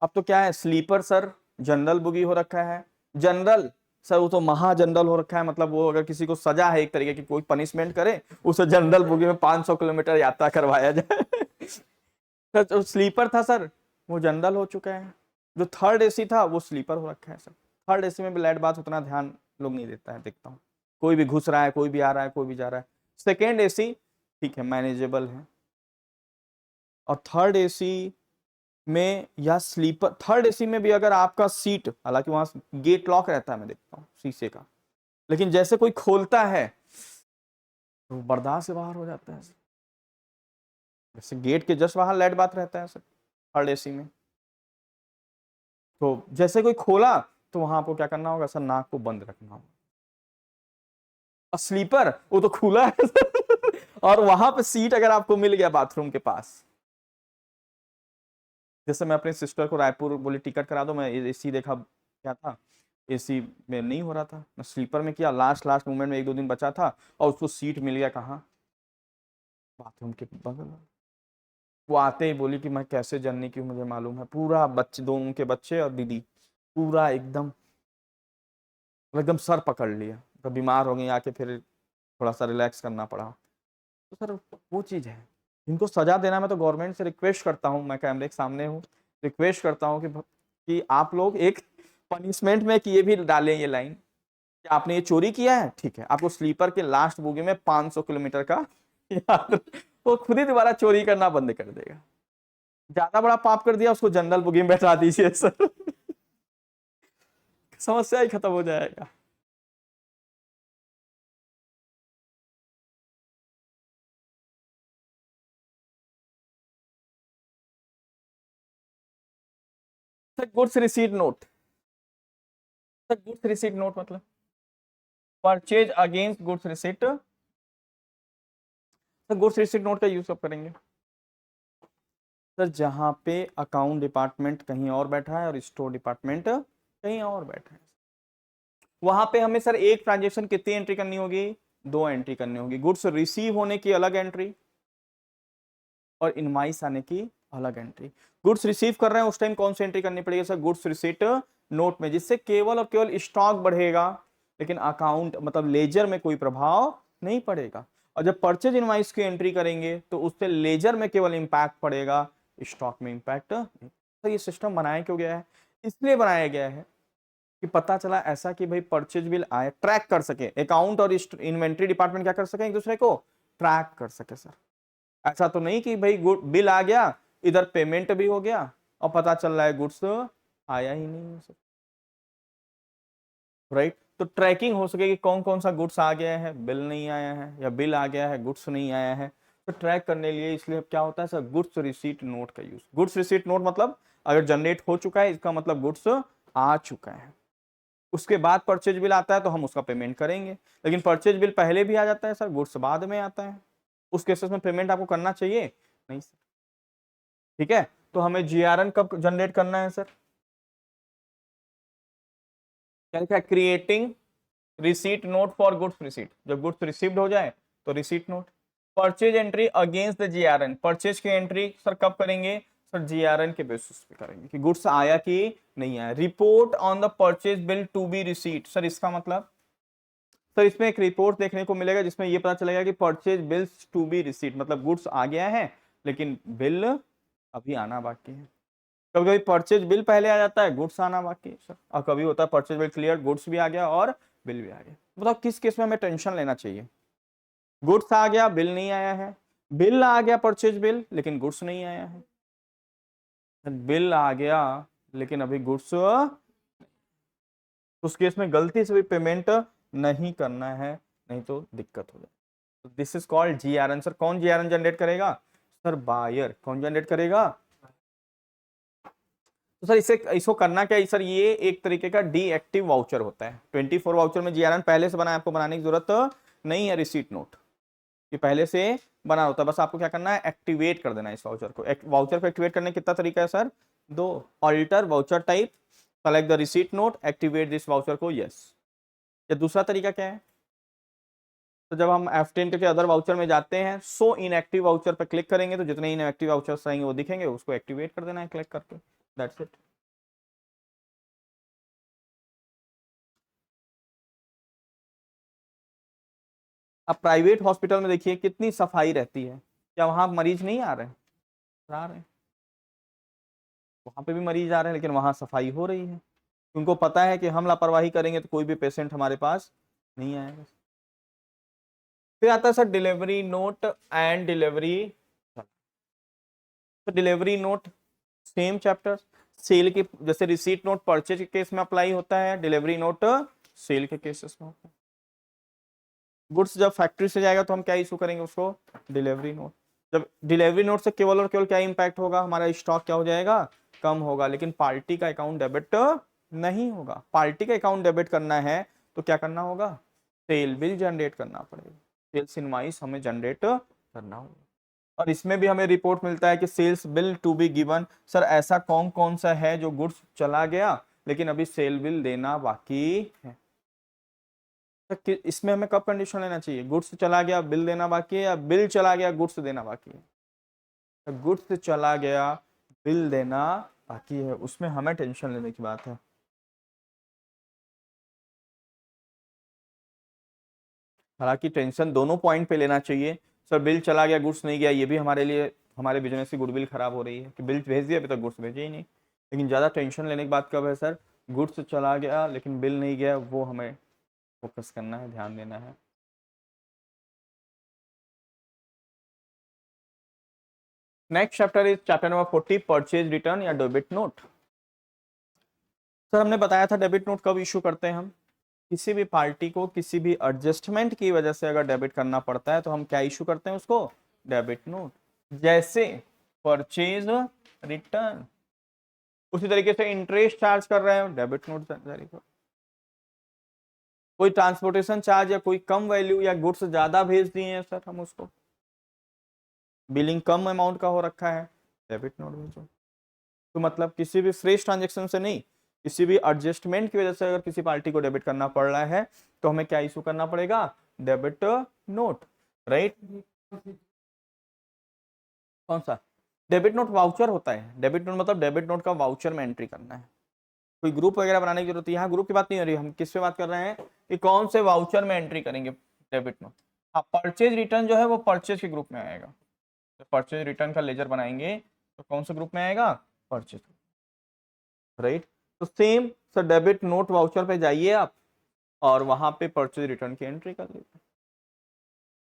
अब तो क्या है, स्लीपर सर, जनरल बुगी हो रखा है। जनरल सर वो तो महा जनरल हो रखा है, मतलब वो अगर किसी को सजा है एक तरीके की, कोई पनिशमेंट करे, उसे जनरल बुगी में 500 किलोमीटर यात्रा करवाया जाए सर जो स्लीपर था सर, वो जनरल हो चुका है। जो थर्ड एसी था वो स्लीपर हो रखा है सर। थर्ड एसी में भी लाइट बात उतना ध्यान लोग नहीं देता है, देखता हूँ कोई भी घुस रहा है, कोई भी आ रहा है, कोई भी जा रहा है। सेकेंड एसी ठीक है, मैनेजेबल है। और थर्ड एसी में या स्लीपर, थर्ड एसी में भी अगर आपका सीट, हालांकि वहां गेट लॉक रहता है, मैं देखता हूँ शीशे का, लेकिन जैसे कोई खोलता है तो बर्दाश्त से बाहर हो जाता है। जैसे गेट के जस्ट बाहर लाइट बात रहता है सर थर्ड एसी में, तो जैसे कोई खोला तो वहां आपको क्या करना होगा सर, नाक को बंद रखना होगा। और स्लीपर वो तो खुला है सर और वहां पे सीट अगर आपको मिल गया बाथरूम के पास, जैसे मैं अपने सिस्टर को रायपुर बोली टिकट करा दो, मैं एसी देखा, क्या था, एसी में नहीं हो रहा था, मैं स्लीपर में किया, लास्ट लास्ट मोमेंट में 1 2 दिन बचा था, और उसको सीट मिल गया कहाँ, बाथरूम के बगल। वो आते ही बोली कि मैं कैसे जननी की, मुझे मालूम है, पूरा बच्चे, दोनों के बच्चे और दीदी, पूरा एकदम एकदम सर पकड़ लिया, तो बीमार हो गई, आके फिर थोड़ा सा रिलैक्स करना पड़ा। तो सर वो चीज़ है, इनको सजा देना, मैं तो गवर्नमेंट से रिक्वेस्ट करता हूँ, मैं कैमरे के सामने हूँ, रिक्वेस्ट करता हूँ कि आप लोग एक पनिशमेंट में कि ये भी डालें ये लाइन कि आपने ये चोरी किया है, ठीक है, आपको स्लीपर के लास्ट बोगी में 500 किलोमीटर का याद, वो खुद ही दोबारा चोरी करना बंद कर देगा। ज्यादा बड़ा पाप कर दिया, उसको जनरल बोगी में बैठा दीजिए सर समस्या ही खत्म हो जाएगा। Sir goods receipt note, sir goods receipt note मतलब purchase against goods receipt, sir goods receipt note का यूज कब करेंगे सर? जहां पे अकाउंट डिपार्टमेंट कहीं और बैठा है और स्टोर डिपार्टमेंट कहीं और बैठा है, वहां पे हमें सर एक ट्रांजेक्शन कितनी एंट्री करनी होगी, 2 एंट्री करनी होगी। गुड्स रिसीव होने की अलग एंट्री और इनवाइस आने की अलग एंट्री। गुड्स रिसीव कर रहे हैं उस टाइम कौन सी एंट्री करनी पड़ेगी सर? गुड्स रिसीट नोट में, जिससे केवल और केवल स्टॉक बढ़ेगा, लेकिन अकाउंट मतलब लेजर में कोई प्रभाव नहीं पड़ेगा। और जब परचेज इनवाइस की एंट्री करेंगे तो उससे लेजर में केवल इंपैक्ट पड़ेगा, स्टॉक में इंपैक्ट नहीं। तो ये सिस्टम बनाया क्यों गया है? इसलिए बनाया गया है कि पता चला ऐसा कि भाई परचेज बिल आए, ट्रैक कर सके, अकाउंट और इन्वेंट्री डिपार्टमेंट क्या कर सके, एक दूसरे को ट्रैक कर सके सर। ऐसा तो नहीं कि भाई बिल आ गया, इधर पेमेंट भी हो गया और पता चल रहा है गुड्स आया ही नहीं है सर, राइट। तो ट्रैकिंग हो सके कि कौन कौन सा गुड्स आ गया है, बिल नहीं आया है, या बिल आ गया है गुड्स नहीं आया है। तो ट्रैक करने लिए इसलिए क्या होता है सर, गुड्स रिसीट नोट का यूज। गुड्स रिसीट नोट मतलब अगर जनरेट हो चुका है इसका मतलब गुड्स आ चुका है। उसके बाद परचेज बिल आता है तो हम उसका पेमेंट करेंगे, लेकिन परचेज बिल पहले भी आ जाता है सर, गुड्स बाद में आता है, उस केसेस में पेमेंट आपको करना चाहिए नहीं सर। ठीक है, तो हमें जीआरएन कब जनरेट करना है सर, क्या लिखा है, creating receipt note for goods receipt. जब गुड्स रिसीव्ड हो जाए तो receipt note. Purchase entry against the GRN, purchase की एंट्री सर कब करेंगे सर, जीआरएन के बेसिस पे करेंगे कि गुड्स आया कि नहीं आया। Report on the purchase bill to be receipt, sir इसका मतलब सर इसमें एक रिपोर्ट देखने को मिलेगा जिसमें ये पता चलेगा कि purchase bills to be receipt मतलब गुड्स आ गया है लेकिन बिल अभी आना बाकी है। कभी कभी परचेज बिल पहले आ जाता है, गुड्स आना बाकी है सर, और कभी होता है परचेज बिल क्लियर, गुड्स भी आ गया और बिल भी आ गया। बताओ किस केस में हमें टेंशन लेना चाहिए, गुड्स आ गया बिल नहीं आया है, बिल आ गया परचेज बिल लेकिन गुड्स नहीं आया है, बिल आ गया लेकिन अभी गुड्स, उस केस में गलती से भी पेमेंट नहीं करना है, नहीं तो दिक्कत हो जाए। This is called GRN. Sir कौन जीआरएन जनरेट करेगा सर, बायर। कौन जनरेट करेगा, तो सर इसे इसको करना क्या है सर, ये एक तरीके का डीएक्टिव वाउचर होता है। 24 वाउचर में जीआरएन पहले से बना है, आपको बनाने की जरूरत नहीं है रिसीट नोट, ये पहले से बना होता है, बस आपको क्या करना है एक्टिवेट कर देना है इस वाउचर को। वाउचर को एक्टिवेट करने कितना तरीका है सर, दो, alter voucher type, select the receipt note, activate this voucher को यस। या दूसरा तरीका क्या है, तो जब हम F10 के अदर वाउचर में जाते हैं, सो इनएक्टिव वाउचर पर क्लिक करेंगे तो जितने इनएक्टिव वाउचर्स आएंगे वो दिखेंगे, उसको एक्टिवेट कर देना है क्लिक करके, दैट्स इट। अब प्राइवेट हॉस्पिटल में देखिए कितनी सफाई रहती है, क्या वहां मरीज नहीं आ रहे हैं, आ रहे हैं, वहां पे भी मरीज आ रहे हैं लेकिन वहां सफाई हो रही है, उनको पता है कि हम लापरवाही करेंगे तो कोई भी पेशेंट हमारे पास नहीं आएगा। फिर आता है sir delivery note and delivery, तो delivery note same chapter, sale के जैसे रिसीट नोट परचेज के केस में अप्लाई होता है, डिलीवरी नोट सेल के केसेस में होता है। गुड्स जब फैक्ट्री से जाएगा तो हम क्या इशू करेंगे उसको, डिलीवरी नोट। जब डिलीवरी नोट से केवल और केवल क्या इंपैक्ट होगा, हमारा स्टॉक क्या हो जाएगा, कम होगा, लेकिन पार्टी का अकाउंट डेबिट नहीं होगा। पार्टी का अकाउंट डेबिट करना है तो क्या करना होगा, सेल बिल जनरेट करना पड़ेगा, सेल्स इनवॉइस हमें जनरेट करना होगा। और इसमें भी हमें रिपोर्ट मिलता है कि sales bill to be given. Sir ऐसा कौन कौन सा है जो गुड्स चला गया लेकिन अभी सेल बिल देना बाकी है, तो इसमें हमें कब कंडीशन लेना चाहिए, गुड्स चला गया बिल देना बाकी है, या बिल चला गया गुड्स देना बाकी है। तो गुड्स चला गया बिल देना बाकी है, उसमें हमें टेंशन लेने की बात है। हालांकि टेंशन दोनों पॉइंट पे लेना चाहिए। सर बिल चला गया गुड्स नहीं गया, ये भी हमारे लिए, हमारे बिजनेस की गुडविल खराब हो रही है कि बिल भेज दिया अभी तक गुड्स भेजे ही नहीं। लेकिन ज़्यादा टेंशन लेने की बात कब है सर, गुड्स चला गया लेकिन बिल नहीं गया, वो हमें फोकस करना है, ध्यान देना है। Next chapter is chapter number 40, purchase return या डेबिट नोट। सर हमने बताया था डेबिट नोट कब इशू करते हैं हम, किसी भी पार्टी को किसी भी एडजस्टमेंट की वजह से अगर डेबिट करना पड़ता है तो हम क्या इशू करते हैं उसको, डेबिट नोट। जैसे परचेज रिटर्न, उसी तरीके से इंटरेस्ट चार्ज कर रहे हैं, डेबिट नोट जारी करो। कोई ट्रांसपोर्टेशन चार्ज या कोई कम वैल्यू या गुड्स ज्यादा भेज दिए हैं सर, हम उसको बिलिंग कम अमाउंट का हो रखा है, डेबिट नोट भेजो। तो मतलब किसी भी फ्रेश ट्रांजेक्शन से नहीं, किसी भी एडजस्टमेंट की वजह से अगर किसी पार्टी को डेबिट करना पड़ रहा है तो हमें क्या इशू करना पड़ेगा, डेबिट नोट, राइट। कौन सा, डेबिट नोट वाउचर होता है, डेबिट नोट मतलब डेबिट नोट का वाउचर में एंट्री करना है। कोई ग्रुप वगैरह बनाने की जरूरत है, यहाँ ग्रुप की बात नहीं हो रही, हम किस पे बात कर रहे हैं कि कौन से वाउचर में एंट्री करेंगे डेबिट नोट। हाँ परचेज रिटर्न जो है वो परचेज के ग्रुप में आएगा, तो परचेज रिटर्न का लेजर बनाएंगे तो कौन से ग्रुप में आएगा, परचेज, राइट। तो same sir debit note voucher पे जाइए आप और वहां पे परचेज रिटर्न की एंट्री कर लीजिए।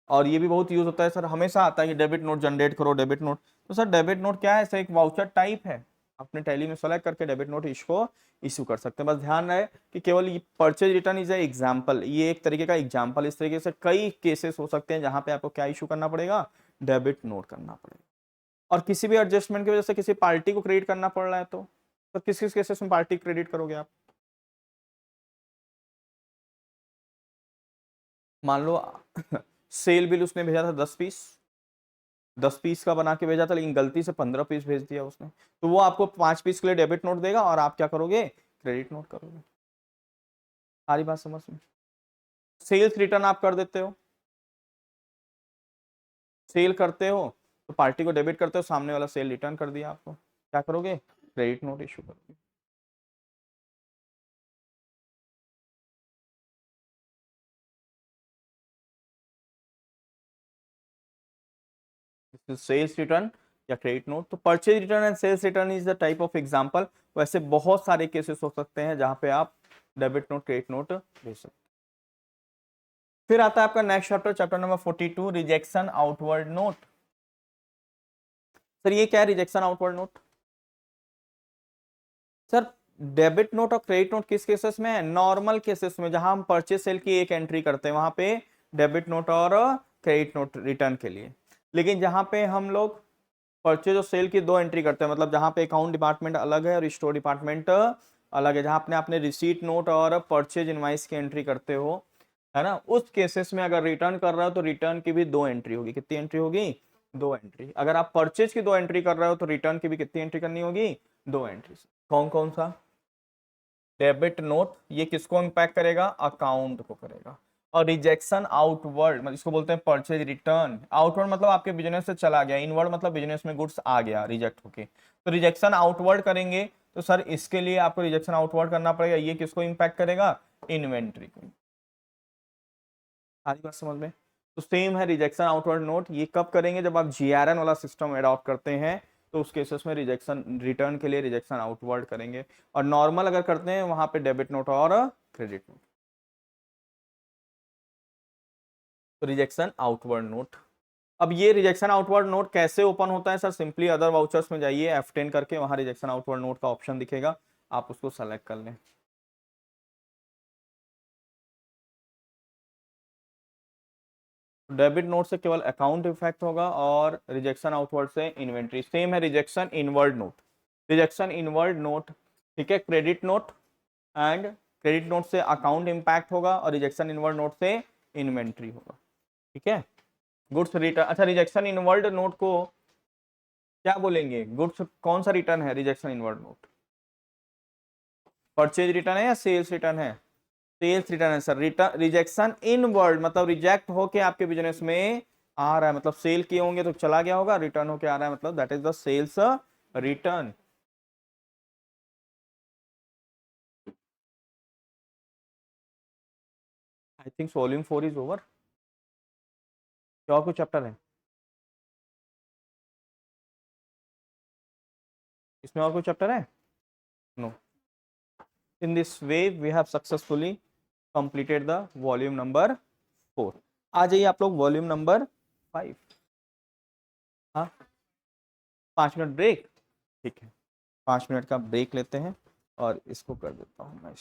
और ये भी बहुत यूज होता है सर, हमेशा आता है कि डेबिट नोट जनरेट करो, डेबिट नोट, तो सर डेबिट नोट क्या है, ऐसा एक वाउचर टाइप है, अपने टैली में सेलेक्ट करके डेबिट नोट इसको इशू कर सकते हैं। बस ध्यान रहे कि केवल ये purchase return is a example, ये एक तरीके का एग्जाम्पल, इस तरीके से कई केसेस हो सकते हैं जहां पे आपको क्या इशू करना पड़ेगा, डेबिट नोट करना पड़ेगा। और किसी भी एडजस्टमेंट की वजह से किसी पार्टी को क्रेडिट करना पड़ रहा है तो किस किस केसेस में पार्टी क्रेडिट करोगे आप? मान लो सेल बिल उसने भेजा था 10 पीस, 10 पीस का बना के भेजा था, लेकिन गलती से 15 पीस भेज दिया उसने, तो वो आपको 5 पीस के लिए डेबिट नोट देगा और आप क्या करोगे, क्रेडिट नोट करोगे। सारी बात समझ में? सेल्स रिटर्न आप कर देते हो, सेल करते हो तो पार्टी को डेबिट करते हो, सामने वाला सेल रिटर्न कर दिया आपको, क्या करोगे, क्रेडिट नोट इशू करोगे। सेल्स रिटर्न या क्रेडिट नोट। तो purchase return and sales return is the type of example. वैसे बहुत सारे केसेस हो सकते हैं जहां पे आप डेबिट नोट क्रेडिट नोट भेज सकते हैं। फिर आता है आपका next chapter, chapter number 42, rejection outward note. Sir ये क्या है rejection outward note? Sir debit note और क्रेडिट नोट किस केसेस में है, नॉर्मल केसेस में, जहां हम परचेज सेल की एक एंट्री करते हैं वहां पे डेबिट नोट और क्रेडिट नोट रिटर्न के लिए। लेकिन जहां पे हम लोग परचेज और सेल की 2 एंट्री करते हैं, मतलब जहां पे अकाउंट डिपार्टमेंट अलग है और स्टोर डिपार्टमेंट अलग है, जहां अपने रिसीट नोट और परचेज इनवाइस की एंट्री करते हो, है ना, उस केसेस में अगर रिटर्न कर रहे हो तो रिटर्न की भी 2 एंट्री होगी। कितनी एंट्री होगी, 2 एंट्री। अगर आप परचेज की 2 एंट्री कर रहे हो तो रिटर्न की भी कितनी एंट्री करनी होगी, 2 एंट्री। कौन कौन सा, डेबिट नोट ये किसको इंपैक्ट करेगा, अकाउंट को करेगा। और रिजेक्शन आउटवर्ड मतलब इसको बोलते हैं परचेज रिटर्न। आउटवर्ड मतलब आपके बिजनेस से चला गया, इनवर्ड मतलब बिजनेस में गुड्स आ गया रिजेक्ट होके, तो रिजेक्शन आउटवर्ड करेंगे। तो सर इसके लिए आपको रिजेक्शन आउटवर्ड करना पड़ेगा, ये किसको इंपैक्ट करेगा, इन्वेंट्री को। सारी बात समझ में? तो सेम है रिजेक्शन आउटवर्ड नोट, ये कब करेंगे, जब आप जीआरएन वाला सिस्टम एडॉप्ट करते हैं, तो उस केसेस में रिजेक्शन रिटर्न के लिए रिजेक्शन आउटवर्ड करेंगे। और नॉर्मल अगर करते हैं वहां पे डेबिट नोट और क्रेडिट नोट। तो रिजेक्शन आउटवर्ड नोट। अब ये रिजेक्शन आउटवर्ड नोट कैसे ओपन होता है, सर सिंपली अदर वाउचर्स में जाइए, F10 करके वहां रिजेक्शन आउटवर्ड नोट का ऑप्शन दिखेगा, आप उसको सेलेक्ट कर लें। डेबिट नोट से केवल अकाउंट इफेक्ट होगा और रिजेक्शन आउटवर्ड से इन्वेंट्री। सेम है rejection inward note, rejection inward note, ठीक है, credit note and credit note से अकाउंट इंपैक्ट होगा और रिजेक्शन इनवर्ड नोट से इन्वेंट्री होगा, ठीक है। गुड्स रिटर्न, अच्छा रिजेक्शन इनवर्ड नोट को क्या बोलेंगे, गुड्स कौन सा रिटर्न है, rejection inward note purchase return है या सेल्स रिटर्न है, सेल्स रिटर्न है सर। रिटर्न रिजेक्शन इनवर्ड मतलब रिजेक्ट होके आपके बिजनेस में आ रहा है, मतलब सेल किए होंगे तो चला गया होगा, रिटर्न होके आ रहा है मतलब that is the sales return. I think volume 4 is over. क्या और कुछ चैप्टर है इसमें, और कोई चैप्टर है, no. In this way we have successfully completed the volume number 4। आ जाइए आप लोग वॉल्यूम नंबर 5। हाँ 5 मिनट ब्रेक, ठीक है 5 मिनट का ब्रेक लेते हैं और इसको कर देता हूँ मैं